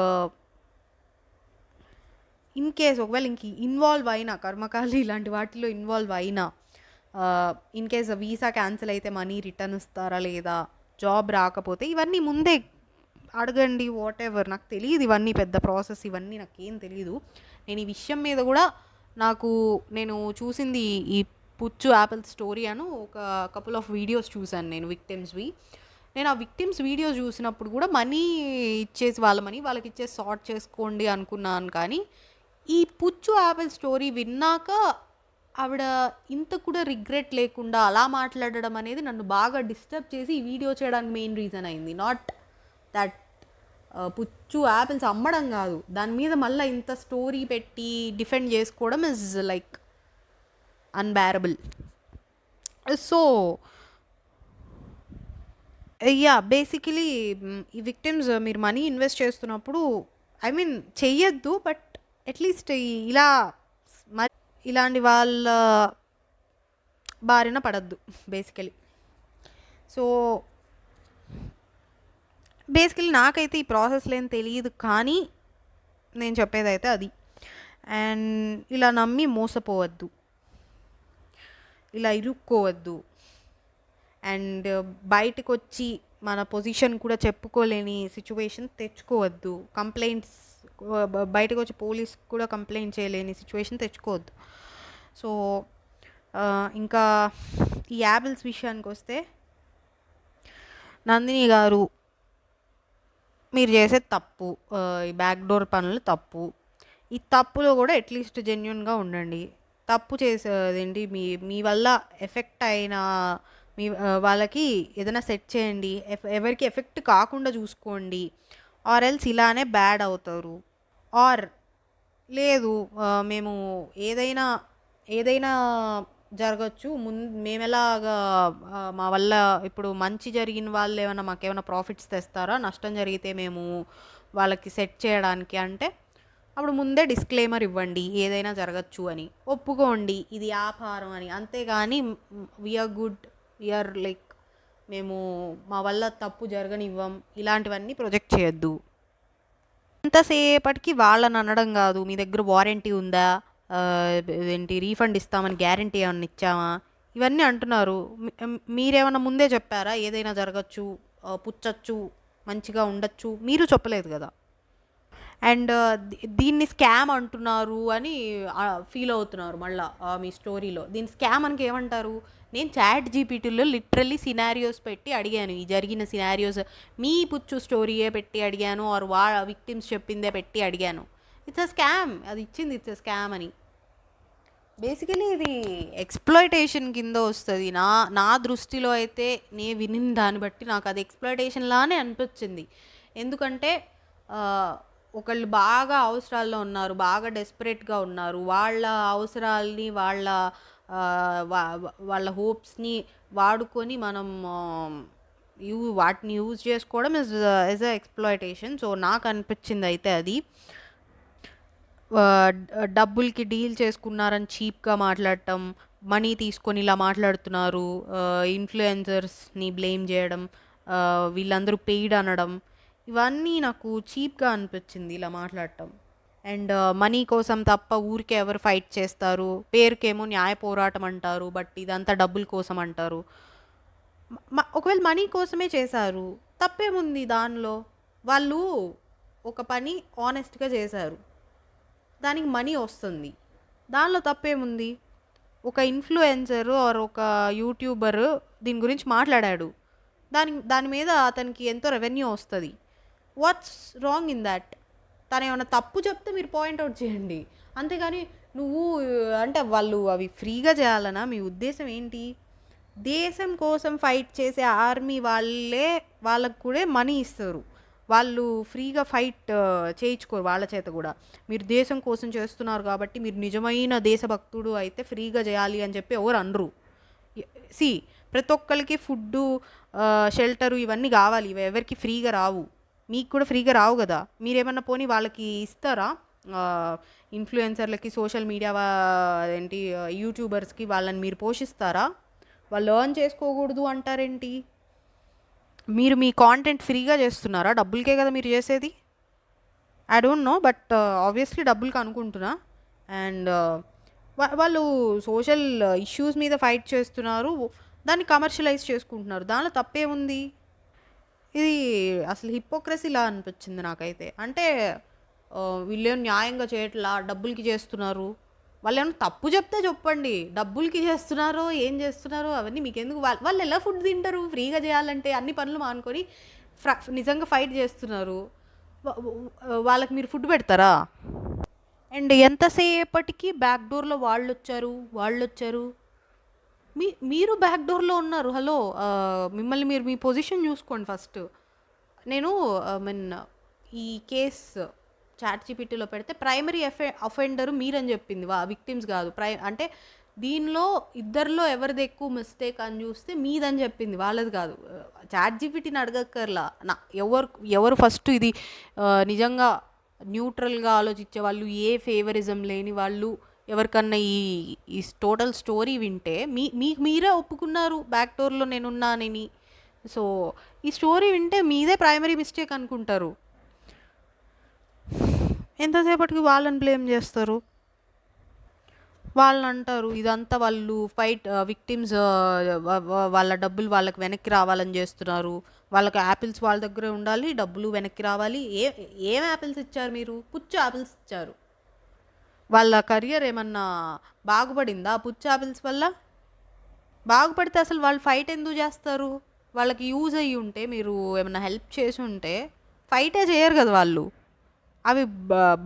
ఇన్ కేస్ ఒకవేళ ఇంక ఇన్వాల్వ్ అయినా కర్మకాలి ఇలాంటి వాటిలో ఇన్వాల్వ్ అయినా, ఇన్ కేస్ వీసా క్యాన్సిల్ అయితే మనీ రిటర్న్ ఇస్తారా లేదా, జాబ్ రాకపోతే ఇవన్నీ ముందే అడగండి. వాట్ ఎవర్, నాకు తెలియదు ఇవన్నీ పెద్ద ప్రాసెస్, ఇవన్నీ నాకేం తెలియదు. నేను ఈ విషయం మీద కూడా నేను చూసింది ఈ పుచ్చు యాపిల్ స్టోరీ అను ఒక కపుల్ ఆఫ్ వీడియోస్ చూశాను నేను విక్టిమ్స్వి. నేను ఆ విక్టిమ్స్ వీడియోస్ చూసినప్పుడు కూడా మనీ ఇచ్చేసి వాళ్ళకి ఇచ్చేసి సార్ట్ చేసుకోండి అనుకున్నాను. కానీ ఈ పుచ్చు యాపిల్ స్టోరీ విన్నాక ఆవిడ ఇంత కూడా రిగ్రెట్ లేకుండా అలా మాట్లాడడం అనేది నన్ను బాగా డిస్టర్బ్ చేసి ఈ వీడియో చేయడానికి మెయిన్ రీజన్ అయింది. నాట్ దట్ పుచ్చు యాపిల్స్ అమ్మడం కాదు, దాని మీద మళ్ళీ ఇంత స్టోరీ పెట్టి డిఫెండ్ చేసుకోవడం is like unbearable. So yeah, basically ఈ విక్టిమ్స్ మీరు మనీ ఇన్వెస్ట్ చేస్తున్నప్పుడు ఐ మీన్ చెయ్యొద్దు, బట్ అట్లీస్ట్ ఇలా ఇలాంటి వాళ్ళ బారిన పడద్దు బేసికలీ. సో బేసికలీ నాకైతే ఈ ప్రాసెస్లో ఏం తెలియదు, కానీ నేను చెప్పేదైతే అది. అండ్ ఇలా నమ్మి మోసపోవద్దు, ఇలా ఇరుక్కోవద్దు, అండ్ బయటకు వచ్చి మన పొజిషన్ కూడా చెప్పుకోలేని సిచ్యువేషన్ తెచ్చుకోవద్దు. కంప్లైంట్స్ బయటకు వచ్చి పోలీస్ కూడా కంప్లైంట్ చేయలేని సిచ్యువేషన్ తెచ్చుకోవద్దు. సో ఇంకా ఈ యాపిల్స్ విషయానికి వస్తే, నందిని గారు మీరు చేసేది తప్పు, ఈ బ్యాక్డోర్ పనులు తప్పు. ఈ తప్పులో కూడా అట్లీస్ట్ జెన్యున్గా ఉండండి. తప్పు చేసేదేంటి, మీ వల్ల ఎఫెక్ట్ అయిన వాళ్ళకి ఏదైనా సెట్ చేయండి, ఎవరికి ఎఫెక్ట్ కాకుండా చూసుకోండి. ఆర్ ఎల్స్ ఇలానే బ్యాడ్ అవుతారు. ఆర్ లేదు మేము ఏదైనా జరగచ్చు. మేమెలాగా మా వల్ల ఇప్పుడు మంచి జరిగిన వాళ్ళు ఏమైనా మాకేమైనా ప్రాఫిట్స్ తెస్తారా? నష్టం జరిగితే మేము వాళ్ళకి సెట్ చేయడానికి అంటే, అప్పుడు ముందే డిస్క్లైమర్ ఇవ్వండి. ఏదైనా జరగచ్చు అని. ఒప్పుకోండి ఇది వ్యాపారం అని. అంతేగాని వీఆర్ గుడ్, వీఆర్ లైక్ మేము మా వల్ల తప్పు జరగనివ్వం, ఇలాంటివన్నీ ప్రొజెక్ట్ చేయొద్దు. ఎంతసేపటికి వాళ్ళని అనడం కాదు, మీ దగ్గర వారంటీ ఉందా, ఏంటి రీఫండ్ ఇస్తామని గ్యారంటీ ఏమన్నా ఇచ్చామా, ఇవన్నీ అంటున్నారు. మీరేమన్నా ముందే చెప్పారా ఏదైనా జరగచ్చు, పుచ్చచ్చు, మంచిగా ఉండొచ్చు? మీరు చెప్పలేదు కదా. అండ్ దీన్ని స్కామ్ అంటున్నారు అని ఫీల్ అవుతున్నారు మళ్ళీ మీ స్టోరీలో. దీన్ని స్కామ్ అని ఏమంటారు? నేను చాట్ జీపీటీలో లిటరల్లీ సినారియోస్ పెట్టి అడిగాను, ఈ జరిగిన సినారియోస్ మీ పుచ్చు స్టోరీయే పెట్టి అడిగాను, ఆర్ విక్టిమ్స్ చెప్పిందే పెట్టి అడిగాను. ఇట్స్ అ స్కామ్, అది ఇచ్చింది ఇట్స్ అ స్కామ్ అని. బేసికలీ ఇది ఎక్స్‌ప్లాయిటేషన్ కింద వస్తుంది. నా దృష్టిలో అయితే నేను వినిన దాన్ని బట్టి నాకు అది ఎక్స్‌ప్లాయిటేషన్ లానే అనిపించింది. ఎందుకంటే ఒకళ్ళు బాగా అవసరాల్లో ఉన్నారు, బాగా డెస్పరేట్గా ఉన్నారు, వాళ్ళ అవసరాల్ని వాళ్ళ హోప్స్ని వాడుకొని మనం వాటిని యూజ్ చేసుకోవడం ఇస్ అ ఎక్స్‌ప్లాయిటేషన్. సో నాకు అనిపించింది అయితే అది. డబ్బులకి డీల్ చేసుకున్నారని చీప్గా మాట్లాడటం, మనీ తీసుకొని ఇలా మాట్లాడుతున్నారు, ఇన్ఫ్లుయెన్సర్స్ని బ్లేమ్ చేయడం, వీళ్ళందరూ పెయిడ్ అనడం, ఇవన్నీ నాకు చీప్గా అనిపించింది ఇలా మాట్లాడటం. అండ్ మనీ కోసం తప్ప ఊరికే ఎవరు ఫైట్ చేస్తారు? పేరుకేమో న్యాయ పోరాటం అంటారు, బట్ ఇదంతా డబ్బుల కోసం అంటారు. ఒకవేళ మనీ కోసమే చేశారు, తప్పేముంది దానిలో? వాళ్ళు ఒక పని ఆనెస్ట్గా చేశారు, దానికి మనీ వస్తుంది, దానిలో తప్పేముంది? ఒక ఇన్ఫ్లుయెన్సర్ ఆర్ ఒక యూట్యూబర్ దీని గురించి మాట్లాడాడు, దాని మీద అతనికి ఎంతో రెవెన్యూ వస్తుంది. What's wrong in that? తను ఏమైనా తప్పు చెప్తే మీరు పాయింట్అవుట్ చేయండి, అంతేగాని నువ్వు అంటే వాళ్ళు అవి ఫ్రీగా చేయాలనా? మీ ఉద్దేశం ఏంటి? దేశం కోసం ఫైట్ చేసే ఆర్మీ వాళ్ళకు కూడా మనీ ఇస్తారు, వాళ్ళు ఫ్రీగా ఫైట్ చేయించుకోరు వాళ్ళ చేత కూడా. మీరు దేశం కోసం చేస్తున్నారు కాబట్టి మీరు నిజమైన దేశభక్తుడు అయితే ఫ్రీగా చేయాలి అని చెప్పి ఎవరు అనరు. సి, ప్రతి ఒక్కరికి ఫుడ్డు, షెల్టరు ఇవన్నీ కావాలి, ఇవి ఎవరికి ఫ్రీగా రావు. మీకు కూడా ఫ్రీగా రావు కదా. మీరేమన్నా పోనీ వాళ్ళకి ఇస్తారా? ఇన్ఫ్లుయెన్సర్లకి, సోషల్ మీడియా ఏంటి యూట్యూబర్స్కి వాళ్ళని మీరు పోషిస్తారా? వాళ్ళు ఎర్న్ చేసుకోకూడదు అంటారేంటి? మీరు మీ కాంటెంట్ ఫ్రీగా చేస్తున్నారా? డబ్బులకే కదా మీరు చేసేది. I don't know, but obviously డబ్బులకి అనుకుంటున్నా. అండ్ వాళ్ళు సోషల్ ఇష్యూస్ మీద ఫైట్ చేస్తున్నారు, దాన్ని కమర్షియలైజ్ చేసుకుంటున్నారు, దానిలో తప్పేముంది? ఇది అసలు హిపోక్రసీలా అనిపించింది నాకైతే. అంటే వీళ్ళేం న్యాయంగా చేయట్లా, డబ్బులకి చేస్తున్నారు. వాళ్ళు ఏమైనా తప్పు చెప్తే చెప్పండి, డబ్బులకి చేస్తున్నారో ఏం చేస్తున్నారో అవన్నీ మీకెందుకు? వాళ్ళు ఎలా ఫుడ్ తింటారు ఫ్రీగా చేయాలంటే? అన్ని పనులు మానుకొని నిజంగా ఫైట్ చేస్తున్నారు, వాళ్ళకి మీరు ఫుడ్ పెడతారా? అండ్ ఎంతసేపటికి బ్యాక్ డోర్లో వాళ్ళు వచ్చారు, మీరు బ్యాక్ డోర్లో ఉన్నారు. హలో, మిమ్మల్ని మీరు మీ పొజిషన్ చూసుకోండి ఫస్ట్. నేను మీన్ ఈ కేసు చాట్ జీపీటీలో పెడితే ప్రైమరీ అఫెండరు మీరని చెప్పింది, విక్టిమ్స్ కాదు. అంటే దీనిలో ఇద్దరిలో ఎవరిది ఎక్కువ మిస్టేక్ అని చూస్తే మీదని చెప్పింది, వాళ్ళది కాదు. చాట్ జీపీటీని అడగక్కర్లా, ఎవరు ఫస్ట్ ఇది నిజంగా న్యూట్రల్గా ఆలోచించే వాళ్ళు, ఏ ఫేవరిజం లేని వాళ్ళు ఎవరికన్నా ఈ టోటల్ స్టోరీ వింటే మీకు మీరే ఒప్పుకున్నారు బ్యాక్ డోర్లో నేనున్నానని. సో ఈ స్టోరీ వింటే మీదే ప్రైమరీ మిస్టేక్ అనుకుంటారు. ఎంతసేపటికి వాళ్ళని బ్లేమ్ చేస్తారు. వాళ్ళు అంటారు ఇదంతా వాళ్ళు విక్టిమ్స్ వాళ్ళ డబ్బులు వాళ్ళకి వెనక్కి రావాలని చేస్తున్నారు, వాళ్ళకి యాపిల్స్ వాళ్ళ దగ్గరే ఉండాలి, డబ్బులు వెనక్కి రావాలి. ఏం యాపిల్స్ ఇచ్చారు మీరు? పుచ్చు యాపిల్స్ ఇచ్చారు. వాళ్ళ కెరియర్ ఏమన్నా బాగుపడిందా పుచ్చు యాపిల్స్ వల్ల? బాగుపడితే అసలు వాళ్ళు ఫైట్ ఎందుకు చేస్తారు? వాళ్ళకి యూజ్ అయ్యి ఉంటే, మీరు ఏమైనా హెల్ప్ చేసి ఉంటే ఫైటే చేయరు కదా వాళ్ళు. అవి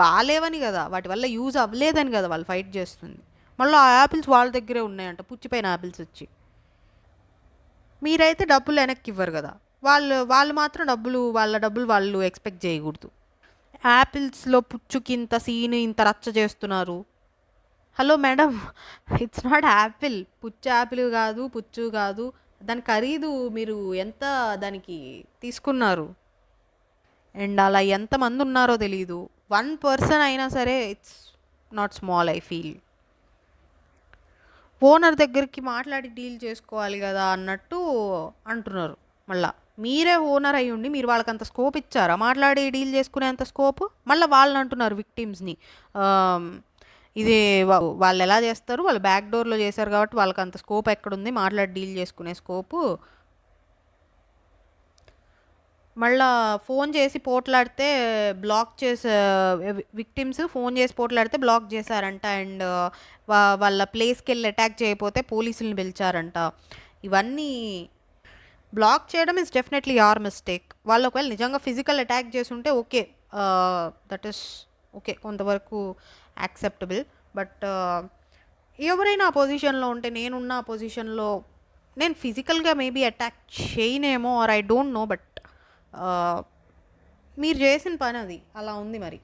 బాగాలేవని కదా, వాటి వల్ల యూజ్ అవ్వలేదని కదా వాళ్ళు ఫైట్ చేస్తుంది. మళ్ళీ ఆ యాపిల్స్ వాళ్ళ దగ్గరే ఉన్నాయంట, పుచ్చిపోయిన యాపిల్స్ వచ్చి. మీరైతే డబ్బులు వెనక్కి ఇవ్వరు కదా, వాళ్ళు మాత్రం వాళ్ళ డబ్బులు వాళ్ళు ఎక్స్పెక్ట్ చేయకూడదు. యాపిల్స్లో పుచ్చుకి ఇంత సీన్, ఇంత రచ్చ చేస్తున్నారు. Hello madam, it's not apple, పుచ్చు యాపిల్ కాదు, పుచ్చు కాదు. దాని ఖరీదు మీరు ఎంత దానికి తీసుకున్నారు, అండ్ అలా ఎంతమంది ఉన్నారో తెలీదు. 1 పర్సన్ అయినా సరే it's not small, I feel. Owner దగ్గరికి మాట్లాడి డీల్ చేసుకోవాలి కదా అన్నట్టు అంటున్నారు. మళ్ళా మీరే ఓనర్ అయ్యి ఉండి మీరు వాళ్ళకి అంత స్కోప్ ఇచ్చారా మాట్లాడి డీల్ చేసుకునేంత స్కోప్? మళ్ళీ వాళ్ళని అంటున్నారు విక్టిమ్స్ని, ఇది వాళ్ళు ఎలా చేస్తారు, వాళ్ళు బ్యాక్ డోర్లో చేశారు కాబట్టి వాళ్ళకి అంత స్కోప్ ఎక్కడుంది మాట్లాడి డీల్ చేసుకునే స్కోపు. మళ్ళా ఫోన్ చేసి పోట్లాడితే బ్లాక్ చేసే విక్టిమ్స్ ఫోన్ చేసి పోట్లాడితే బ్లాక్ చేశారంట, అండ్ వాళ్ళ ప్లేస్కి వెళ్ళి అటాక్ చేయకపోతే పోలీసులను పిలిచారంట. ఇవన్నీ బ్లాక్ చేయడం ఇస్ డెఫినెట్లీ యువర్ మిస్టేక్. వాళ్ళు ఒకవేళ నిజంగా ఫిజికల్ అటాక్ చేసి ఉంటే ఓకే, దట్ ఈస్ ఓకే, కొంతవరకు యాక్సెప్టబుల్. బట్ ఎవరైనా ఆ పొజిషన్లో ఉంటే, నేనున్న ఆ పొజిషన్లో నేను ఫిజికల్గా మేబీ అటాక్ చేయనేమో, or I don't know, but మీరు చేసిన పని అది అలా ఉంది. మరి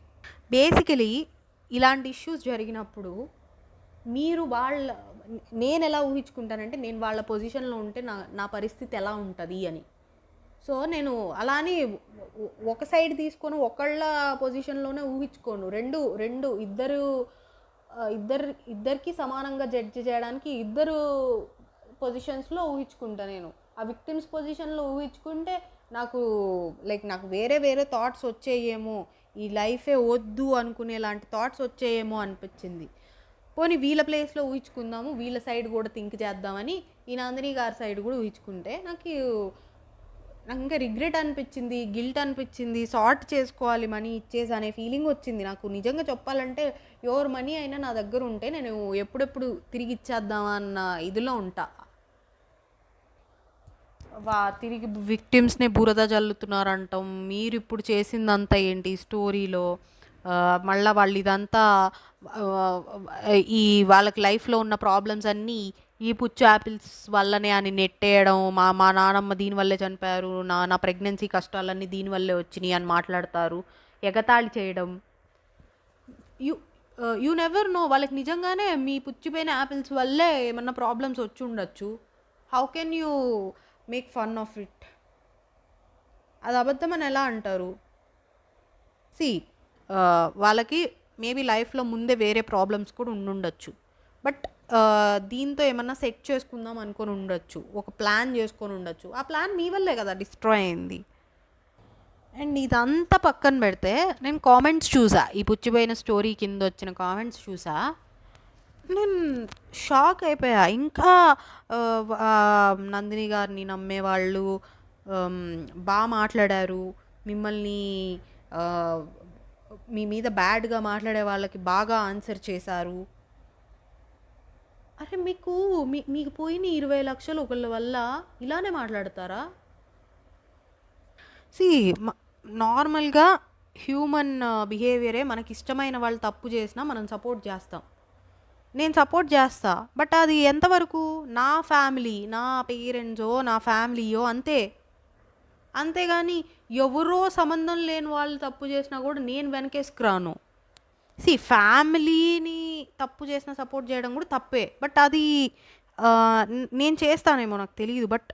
బేసికలీ ఇలాంటి ఇష్యూస్ జరిగినప్పుడు మీరు నేను ఎలా ఊహించుకుంటానంటే, నేను వాళ్ళ పొజిషన్లో ఉంటే నా పరిస్థితి ఎలా ఉంటుంది అని. సో నేను అలా అని ఒక సైడ్ తీసుకొని ఒకళ్ళ పొజిషన్లోనే ఊహించుకోను. ఇద్దరికి సమానంగా జడ్జి చేయడానికి ఇద్దరు పొజిషన్స్లో ఊహించుకుంటా. నేను ఆ విక్టిమ్స్ పొజిషన్లో ఊహించుకుంటే నాకు నాకు వేరే వేరే థాట్స్ వచ్చేయేమో, ఈ లైఫే వద్దు అనుకునే లాంటి థాట్స్ వచ్చేయేమో అనిపించింది. పోనీ వీళ్ళ ప్లేస్లో ఊహించుకుందాము, వీళ్ళ సైడ్ కూడా థింక్ చేద్దామని ఈ నందిని గారి సైడ్ కూడా ఊహించుకుంటే నాకు ఇంకా రిగ్రెట్ అనిపించింది, గిల్ట్ అనిపించింది, సార్ట్ చేసుకోవాలి మనీ ఇచ్చేసి అనే ఫీలింగ్ వచ్చింది నాకు. నిజంగా చెప్పాలంటే ఎవరు మనీ అయినా నా దగ్గర ఉంటే నేను ఎప్పుడెప్పుడు తిరిగి ఇచ్చేద్దామా అన్న ఇదిలో ఉంటా. తిరిగి విక్టిమ్స్ని బురద జల్లుతున్నారంటాం. మీరు ఇప్పుడు చేసిందంతా ఏంటి స్టోరీలో? మళ్ళీ వాళ్ళు ఇదంతా ఈ వాళ్ళకి లైఫ్లో ఉన్న ప్రాబ్లమ్స్ అన్నీ ఈ పుచ్చు యాపిల్స్ వల్లనే అని నెట్టేయడం, మా నానమ్మ దీనివల్లే చనిపోయారు, నా ప్రెగ్నెన్సీ కష్టాలన్నీ దీనివల్లే వచ్చినాయి అని మాట్లాడతారు, ఎగతాళి చేయడం. యూ నెవర్ నో, వాళ్ళకి నిజంగానే మీ పుచ్చిపోయిన యాపిల్స్ వల్లే ఏమన్నా ప్రాబ్లమ్స్ వచ్చి ఉండొచ్చు. How can you make fun of it? అది అబద్ధం అని ఎలా అంటారు? సి వాళ్ళకి మేబీ లైఫ్లో ముందే వేరే ప్రాబ్లమ్స్ కూడా ఉండుండొచ్చు, బట్ దీంతో ఏమన్నా సెట్ చేసుకుందాం అనుకొని ఉండొచ్చు, ఒక ప్లాన్ చేసుకొని ఉండొచ్చు. ఆ ప్లాన్ మీ వల్లే కదా డిస్ట్రాయ్ అయింది. అండ్ ఇదంతా పక్కన పెడితే నేను కామెంట్స్ చూసా, ఈ పుచ్చిపోయిన స్టోరీ కింద వచ్చిన కామెంట్స్ చూసా, నేను షాక్ అయిపోయా. ఇంకా నందిని గారిని నమ్మేవాళ్ళు బాగా మాట్లాడారు, మిమ్మల్ని మీ మీద బ్యాడ్గా మాట్లాడే వాళ్ళకి బాగా ఆన్సర్ చేశారు. అరే మీకు పోయిన 20 లక్షలు ఒకళ్ళ వల్ల ఇలానే మాట్లాడతారా? సి నార్మల్గా హ్యూమన్ బిహేవియరే, మనకి ఇష్టమైన వాళ్ళు తప్పు చేసినా మనం సపోర్ట్ చేస్తాం. నేను సపోర్ట్ చేస్తా, బట్ అది ఎంతవరకు? నా ఫ్యామిలీ, నా పేరెంట్సో నా ఫ్యామిలీయో అంతే. అంతేగాని ఎవరో సంబంధం లేని వాళ్ళు తప్పు చేసినా కూడా నేను వెనకేసుకురాను. ఫ్యామిలీని తప్పు చేసిన సపోర్ట్ చేయడం కూడా తప్పే, బట్ అది నేను చేస్తానేమో నాకు తెలియదు. బట్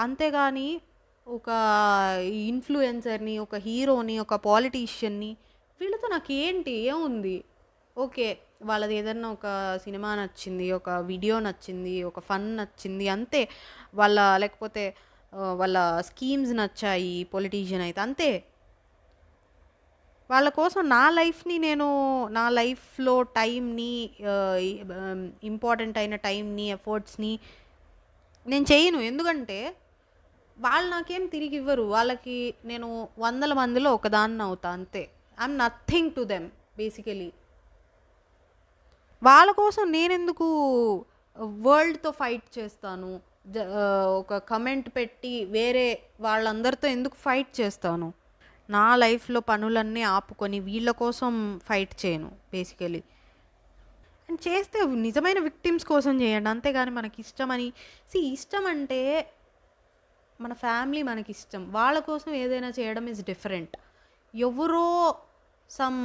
అంతేగాని ఒక ఇన్ఫ్లుయెన్సర్ని, ఒక హీరోని, ఒక పాలిటీషియన్ని వీళ్ళతో నాకేంటి, ఏముంది? ఓకే, వాళ్ళది ఏదన్నా ఒక సినిమా నచ్చింది, ఒక వీడియో నచ్చింది, ఒక ఫన్ నచ్చింది అంతే. లేకపోతే వాళ్ళ స్కీమ్స్ నచ్చాయి పొలిటీషియన్ అయితే అంతే. వాళ్ళ కోసం నా లైఫ్లో టైంని, ఇంపార్టెంట్ అయిన టైంని, ఎఫర్ట్స్ని నేను చేయను. ఎందుకంటే వాళ్ళు నాకేం తిరిగి ఇవ్వరు. వాళ్ళకి నేను 100 మందిలో ఒకదాన్ని అవుతా అంతే. I'm nothing to them basically. వాళ్ళ కోసం నేనెందుకు వరల్డ్తో ఫైట్ చేస్తాను? ఒక కమెంట్ పెట్టి వేరే వాళ్ళందరితో ఎందుకు ఫైట్ చేస్తాను? నా లైఫ్లో పనులన్నీ ఆపుకొని వీళ్ళ కోసం ఫైట్ చేయను బేసికలీ. అండ్ చేస్తే నిజమైన విక్టిమ్స్ కోసం చేయండి, అంతేగాని మనకి ఇష్టమని. ఇష్టం అంటే మన ఫ్యామిలీ మనకి ఇష్టం, వాళ్ళ కోసం ఏదైనా చేయడం ఈజ్ డిఫరెంట్. ఎవరో సమ్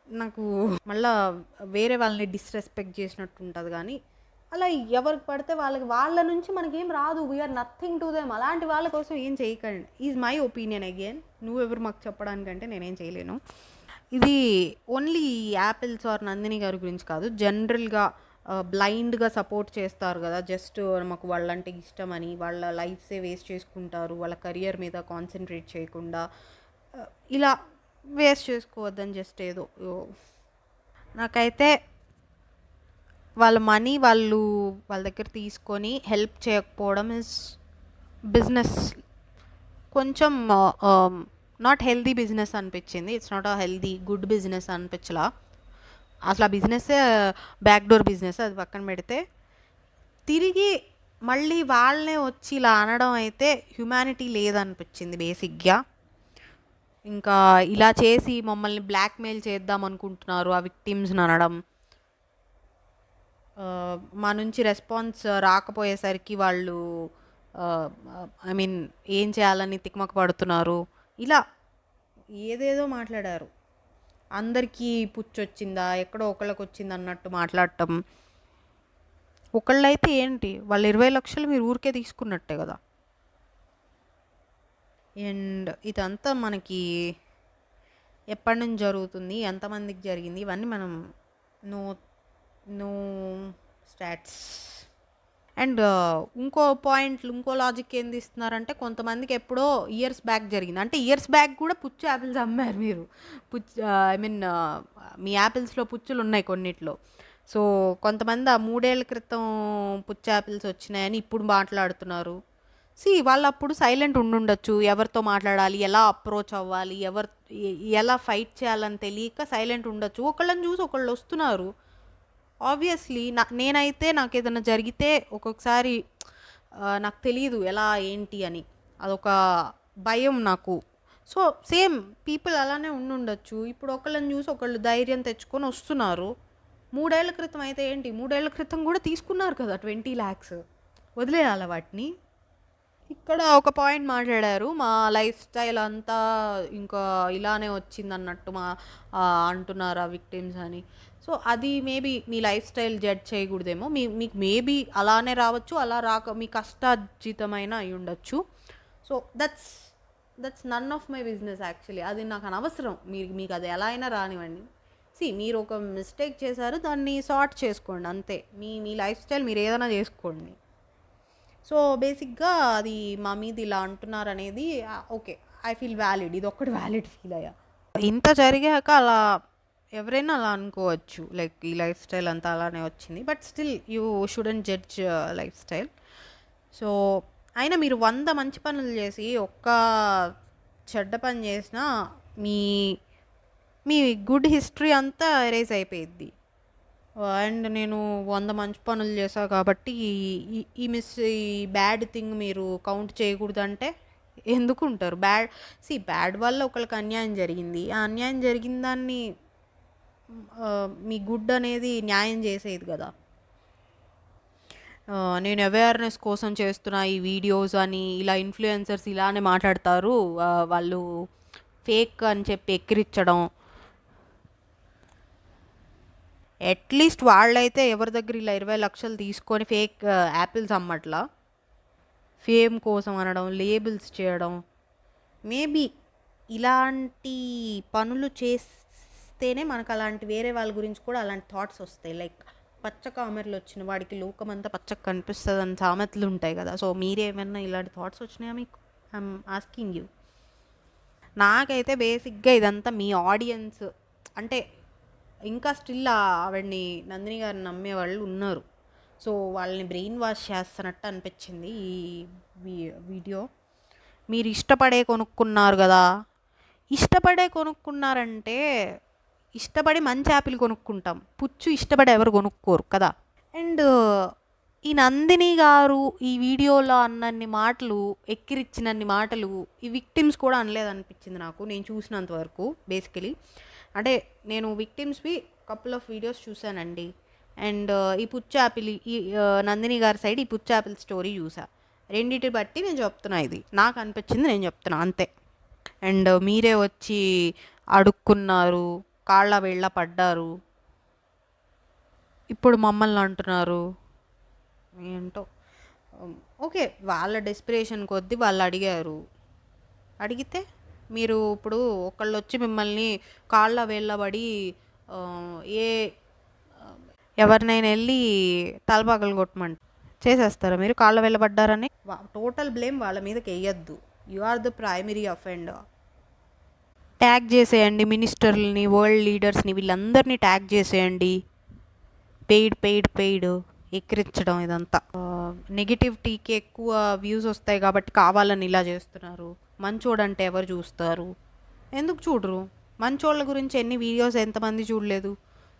నాకు మళ్ళా వేరే వాళ్ళని డిస్రెస్పెక్ట్ చేసినట్టు ఉంటుంది. కానీ అలా ఎవరికి పడితే వాళ్ళకి వాళ్ళ నుంచి మనకేం రాదు. We are nothing to them. అలాంటి వాళ్ళ కోసం ఏం చేయకండి. Is my opinion. అగైన్ నువ్వెవరు మాకు చెప్పడానికంటే నేనేం చేయలేను. ఇది ఓన్లీ యాపిల్స్ ఆర్ నందిని గారి గురించి కాదు, జనరల్గా బ్లైండ్గా సపోర్ట్ చేస్తారు కదా, జస్ట్ మాకు వాళ్ళంటే ఇష్టమని వాళ్ళ లైఫ్సే వేస్ట్ చేసుకుంటారు, వాళ్ళ కెరియర్ మీద కాన్సన్ట్రేట్ చేయకుండా ఇలా వేస్ట్ చేసుకోవద్దని జస్ట్ ఏదో నాకైతే వాళ్ళ మనీ వాళ్ళ దగ్గర తీసుకొని హెల్ప్ చేయకపోవడం ఇస్ బిజినెస్ కొంచెం నాట్ హెల్దీ బిజినెస్ అనిపించింది. It's not a healthy good business అనిపించలా. అసలు ఆ బిజినెస్ బ్యాక్డోర్ బిజినెస్, అది పక్కన పెడితే తిరిగి మళ్ళీ వాళ్ళనే వచ్చి ఇలా అనడం అయితే హ్యుమానిటీ లేదనిపించింది బేసిక్గా. ఇంకా ఇలా చేసి మమ్మల్ని బ్లాక్మెయిల్ చేద్దాం అనుకుంటున్నారు ఆ విక్టిమ్స్ని అనడం, మా నుంచి రెస్పాన్స్ రాకపోయేసరికి వాళ్ళు ఐ మీన్ ఏం చేయాలని తికమక పడుతున్నారు, ఇలా ఏదేదో మాట్లాడారు. అందరికీ పుచ్చొచ్చిందా, ఎక్కడో ఒకళ్ళకి వచ్చింది అన్నట్టు మాట్లాడటం. ఒకళ్ళైతే ఏంటి, వాళ్ళు 20 లక్షలు మీరు ఊరికే తీసుకున్నట్టే కదా. అండ్ ఇదంతా మనకి ఎప్పటి నుంచి జరుగుతుంది, ఎంతమందికి జరిగింది, ఇవన్నీ మనం నో నో స్టాట్స్. అండ్ ఇంకో లాజిక్ ఏంది ఇస్తున్నారంటే, కొంతమందికి ఎప్పుడో ఇయర్స్ బ్యాక్ జరిగింది అంటే ఇయర్స్ బ్యాక్ కూడా పుచ్చు యాపిల్స్ అమ్మారు మీరు. ఐ మీన్ మీ యాపిల్స్లో పుచ్చులు ఉన్నాయి కొన్నిట్లో. సో కొంతమంది ఆ 3 ఏళ్ల క్రితం పుచ్చు యాపిల్స్ వచ్చినాయని ఇప్పుడు మాట్లాడుతున్నారు. వాళ్ళు అప్పుడు సైలెంట్ ఉండుండొచ్చు, ఎవరితో మాట్లాడాలి, ఎలా అప్రోచ్ అవ్వాలి, ఎలా ఫైట్ చేయాలని తెలియక సైలెంట్ ఉండొచ్చు. ఒకళ్ళని చూసి ఒకళ్ళు వస్తున్నారు. ఆబ్వియస్లీ నేనైతే నాకు ఏదైనా జరిగితే ఒక్కొక్కసారి నాకు తెలియదు ఎలా ఏంటి అని, అదొక భయం నాకు. సో సేమ్ పీపుల్ అలానే ఉండుండొచ్చు. ఇప్పుడు ఒకళ్ళని చూసి ఒకళ్ళు ధైర్యం తెచ్చుకొని వస్తున్నారు. 3 ఏళ్ల క్రితం అయితే ఏంటి, 3 ఏళ్ల క్రితం కూడా తీసుకున్నారు కదా 20 lakhs, వదిలేయాలి వాటిని. ఇక్కడ ఒక పాయింట్ మాట్లాడారు, మా లైఫ్ స్టైల్ అంతా ఇంకా ఇలానే వచ్చిందన్నట్టు అంటున్నారు ఆ విక్టిమ్స్ అని. సో అది మేబీ మీ లైఫ్ స్టైల్ జడ్జ్ చేయకూడదేమో, మీకు మేబీ అలానే రావచ్చు, అలా రాక మీ కష్టార్జితమైన అయి ఉండొచ్చు. So that's none of my business actually. అది నాకు అనవసరం. మీకు అది ఎలా అయినా రానివ్వండి. మీరు ఒక మిస్టేక్ చేశారు, దాన్ని సార్ట్ చేసుకోండి అంతే. మీ లైఫ్ స్టైల్ మీరు ఏదైనా చేసుకోండి. సో బేసిక్గా అది మా మీద ఇలా అంటున్నారు అనేది ఓకే, ఐ ఫీల్ వ్యాలిడ్. ఇది ఒక్కటి వ్యాలిడ్ ఫీల్ అయ్యా. ఇంత జరిగాక అలా ఎవరైనా అలా అనుకోవచ్చు, లైక్ ఈ లైఫ్ స్టైల్ అంతా అలానే వచ్చింది, but still you shouldn't judge life style. So అయినా మీరు 100 మంచి పనులు చేసి ఒక్క చెడ్డ పని చేసినా మీ గుడ్ హిస్టరీ అంతా ఎరేజ్ అయిపోయిద్ది. అండ్ నేను 100 మంచి పనులు చేశా కాబట్టి ఈ బ్యాడ్ థింగ్ మీరు కౌంట్ చేయకూడదంటే ఎందుకు ఉంటారు? బ్యాడ్ వల్ల ఒకరికి అన్యాయం జరిగింది, ఆ అన్యాయం జరిగిన దాన్ని మీ గుడ్ అనేది న్యాయం చేసేది కదా. నేను అవేర్నెస్ కోసం చేస్తున్న ఈ వీడియోస్ అని ఇలా ఇన్ఫ్లుయెన్సర్స్ ఇలానే మాట్లాడతారు, వాళ్ళు ఫేక్ అని చెప్పి ఎక్కిరించడం. అట్లీస్ట్ వాళ్ళైతే ఎవరి దగ్గర ఇలా 20 లక్షలు తీసుకొని ఫేక్ యాపిల్స్ అమ్మట్లా, ఫేమ్ కోసం అనడం, లేబుల్స్ చేయడం. మేబీ ఇలాంటి పనులు చేస్తేనే మనకు అలాంటి వేరే వాళ్ళ గురించి కూడా అలాంటి థాట్స్ వస్తాయి. లైక్ పచ్చ కామెర్లు వచ్చిన వాడికి లోకమంతా పచ్చగా కనిపిస్తుంది అని సామెతలు ఉంటాయి కదా. సో మీరేమైనా ఇలాంటి థాట్స్ వచ్చినాయా మీకు? I'm asking you. నాకైతే బేసిక్గా ఇదంతా మీ ఆడియన్స్ అంటే ఇంకా స్టిల్ ఆవిడ్ని నందిని గారిని నమ్మే వాళ్ళు ఉన్నారు. సో వాళ్ళని బ్రెయిన్ వాష్ చేస్తున్నట్టు అనిపించింది ఈ వీడియో. మీరు ఇష్టపడే కొనుక్కున్నారు కదా, ఇష్టపడే కొనుక్కున్నారంటే ఇష్టపడి మంచి యాపిల్ కొనుక్కుంటాం, పుచ్చు ఇష్టపడి ఎవరు కొనుక్కోరు కదా. అండ్ ఈ నందిని గారు ఈ వీడియోలో అన్నన్ని మాటలు, ఎక్కిరిచ్చినన్ని మాటలు ఈ విక్టిమ్స్ కూడా అనలేదనిపించింది నాకు, నేను చూసినంత వరకు. బేసికలీ అంటే నేను విక్టిమ్స్వి కపుల్ ఆఫ్ వీడియోస్ చూశానండి. అండ్ ఈ పుచ్చు యాపిల్, ఈ నందిని గారి సైడ్ ఈ పుచ్చు యాపిల్ స్టోరీ చూసా. రెండింటి బట్టి నేను చెప్తున్నా, ఇది నాకు అనిపించింది నేను చెప్తున్నా అంతే. అండ్ మీరే వచ్చి అడుక్కున్నారు, కాళ్ళ వేళ్ళ పడ్డారు, ఇప్పుడు మమ్మల్ని అంటున్నారు ఏంటో. ఓకే, వాళ్ళ డెస్పిరేషన్ కొద్దీ వాళ్ళు అడిగారు. అడిగితే మీరు ఇప్పుడు ఒకళ్ళు వచ్చి మిమ్మల్ని కాళ్ళ వేళ్ళబడి ఏ ఎవరినైనా వెళ్ళి తలపగలు కొట్టమంట చేసేస్తారా మీరు? కాళ్ళ వెళ్ళబడ్డారని టోటల్ బ్లేమ్ వాళ్ళ మీదకి వేయద్దు. You are the primary offender. Tag చేసేయండి మినిస్టర్లని, వరల్డ్ లీడర్స్ని, వీళ్ళందరినీ ట్యాగ్ చేసేయండి. పెయిడ్ ఎక్కిరించడం ఇదంతా. నెగిటివిటీకి ఎక్కువ వ్యూస్ వస్తాయి కాబట్టి కావాలని ఇలా చేస్తున్నారు. మంచోడంటే ఎవరు చూస్తారు? ఎందుకు చూడరు? మంచోళ్ళ గురించి ఎన్ని వీడియోస్ ఎంతమంది చూడలేదు?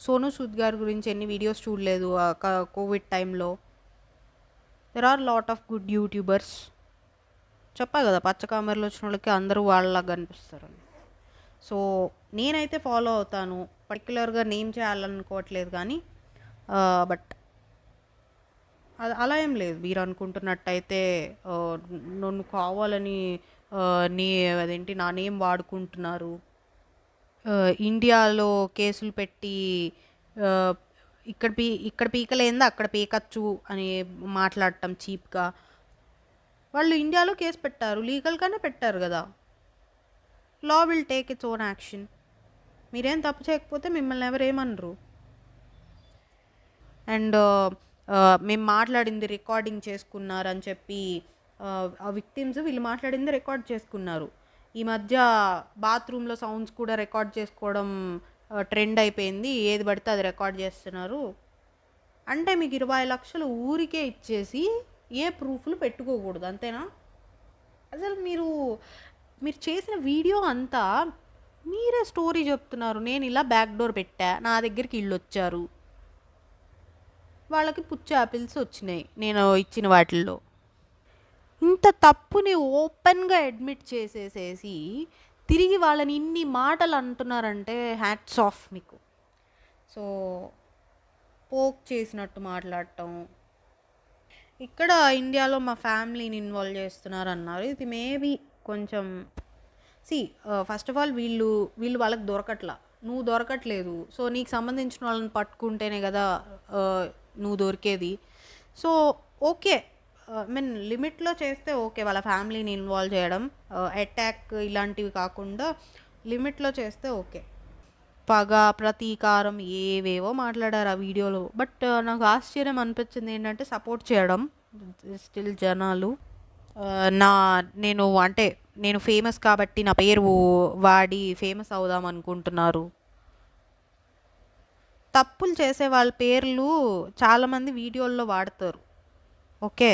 సోను సూద్ గారి గురించి ఎన్ని వీడియోస్ చూడలేదు కోవిడ్ టైంలో? There are lot of good YouTubers. చెప్పా కదా, పచ్చకామెరలో వచ్చిన వాళ్ళకి అందరూ వాళ్ళలాగా కనిపిస్తారని. సో నేనైతే ఫాలో అవుతాను. పర్టికులర్గా నేమ్ చేయాలనుకోవట్లేదు కానీ బట్ అలా ఏం లేదు. మీరు అనుకుంటున్నట్టయితే నన్ను కావాలని అదేంటి నా నేమ్ వాడుకుంటున్నారు, ఇండియాలో కేసులు పెట్టి ఇక్కడ పీకలేందా అక్కడ పీకచ్చు అని మాట్లాడటం చీప్గా. వాళ్ళు ఇండియాలో కేసు పెట్టారు, లీగల్గానే పెట్టారు కదా. Law will take its own action. మీరేం తప్పు చేయకపోతే మిమ్మల్ని ఎవరేమనరు. అండ్ మేము మాట్లాడింది రికార్డింగ్ చేసుకున్నారని చెప్పి ఆ విక్టిమ్స్ వీళ్ళు మాట్లాడింది రికార్డ్ చేసుకున్నారు. ఈ మధ్య బాత్రూంలో సౌండ్స్ కూడా రికార్డ్ చేసుకోవడం ట్రెండ్ అయిపోయింది. ఏది పడితే అది రికార్డ్ చేస్తున్నారు. అంటే మీకు 20 లక్షలు ఊరికే ఇచ్చేసి ఏ ప్రూఫ్లు పెట్టుకోకూడదు, అంతేనా? అసలు మీరు చేసిన వీడియో అంతా మీరే స్టోరీ చెప్తున్నారు. నేను ఇలా బ్యాక్ డోర్ పెట్టా, నా దగ్గరికి ఇళ్ళు వచ్చారు, వాళ్ళకి పుచ్చి యాపిల్స్ వచ్చినాయి నేను ఇచ్చిన వాటిల్లో. ఇంత తప్పుని ఓపెన్గా అడ్మిట్ చేసేసేసి తిరిగి వాళ్ళని ఇన్ని మాటలు అంటున్నారంటే హ్యాట్స్ ఆఫ్ మీకు. సో పోక్ చేసినట్టు మాట్లాడటం. ఇక్కడ ఇండియాలో మా ఫ్యామిలీని ఇన్వాల్వ్ చేస్తున్నారు అన్నారు. ఇది మేబీ కొంచెం ఫస్ట్ ఆఫ్ ఆల్ వీళ్ళు వాళ్ళకి దొరకట్లా, నువ్వు దొరకట్లేదు. సో నీకు సంబంధించిన వాళ్ళని పట్టుకుంటేనే కదా నువ్వు దొరికేది. సో ఓకే, మీన్ లిమిట్లో చేస్తే ఓకే, వాళ్ళ ఫ్యామిలీని ఇన్వాల్వ్ చేయడం, అటాక్ ఇలాంటివి కాకుండా లిమిట్లో చేస్తే ఓకే. పగ, ప్రతీకారం ఏవేవో మాట్లాడారు ఆ వీడియోలో. బట్ నాకు ఆశ్చర్యం అనిపించింది ఏంటంటే సపోర్ట్ చేయడం స్టిల్ జనాలు. నేను ఫేమస్ కాబట్టి నా పేరు వాడి ఫేమస్ అవుదాం అనుకుంటున్నారు. తప్పులు చేసే వాళ్ళ పేర్లు చాలామంది వీడియోల్లో వాడతారు. ఓకే,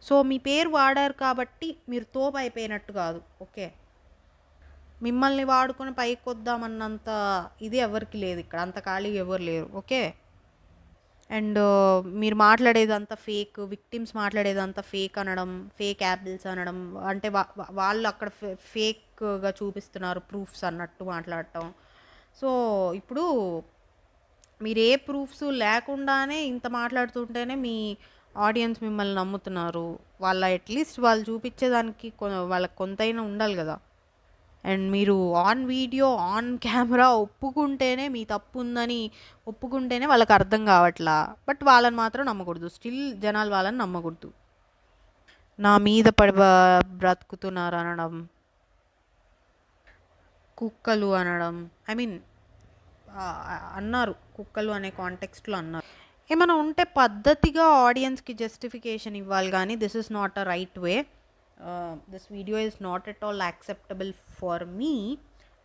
సో మీ పేరు వాడారు కాబట్టి మీరు తోపు అయిపోయినట్టు కాదు. ఓకే, మిమ్మల్ని వాడుకొని పైకి వద్దామన్నంత ఇది ఎవరికి లేదు ఇక్కడ, అంత ఖాళీగా ఎవరు లేరు. ఓకే, అండ్ మీరు మాట్లాడేదంతా ఫేక్, విక్టిమ్స్ మాట్లాడేదంతా ఫేక్ అనడం, ఫేక్ యాపిల్స్ అనడం, అంటే వాళ్ళు అక్కడ ఫేక్గా చూపిస్తున్నారు ప్రూఫ్స్ అన్నట్టు మాట్లాడటం. సో ఇప్పుడు మీరు ఏ ప్రూఫ్స్ లేకుండానే ఇంత మాట్లాడుతుంటేనే మీ ఆడియన్స్ మిమ్మల్ని నమ్ముతున్నారు. అట్లీస్ట్ వాళ్ళు చూపించేదానికి వాళ్ళకి కొంతైనా ఉండాలి కదా. అండ్ మీరు ఆన్ వీడియో, ఆన్ కెమెరా ఒప్పుకుంటేనే మీ తప్పు ఉందని ఒప్పుకుంటేనే వాళ్ళకి అర్థం కావట్లా. బట్ వాళ్ళని మాత్రం నమ్మకూడదు. స్టిల్ జనాలు వాళ్ళని నమ్మకూడదు. నా మీద బ్రతుకుతున్నారు అనడం, కుక్కలు అనడం, అన్నారు, కుక్కలు అనే కాంటెక్స్ట్లో అన్నారు. ఏమైనా ఉంటే పద్ధతిగా ఆడియన్స్కి జస్టిఫికేషన్ ఇవ్వాలి కానీ this is not a right way. This video is not at all acceptable for me.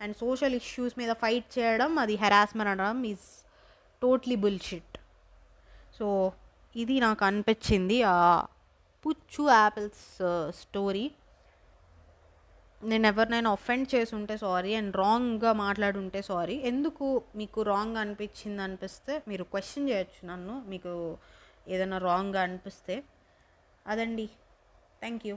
And social issues మీద ఫైట్ చేయడం, అది హెరాస్మెంట్ అనడం ఈజ్ టోట్లీ బుల్షిట్. సో ఇది నాకు అనిపించింది ఆ పుచ్చు యాపిల్స్ స్టోరీ. నేను ఎవరినైనా ఒఫెండ్ చేసి ఉంటే సారీ, అండ్ రాంగ్గా మాట్లాడుంటే సారీ. ఎందుకు మీకు రాంగ్ అనిపిస్తే మీరు క్వశ్చన్ చేయొచ్చు నన్ను, మీకు ఏదైనా రాంగ్గా అనిపిస్తే. అదండి, థ్యాంక్ యూ.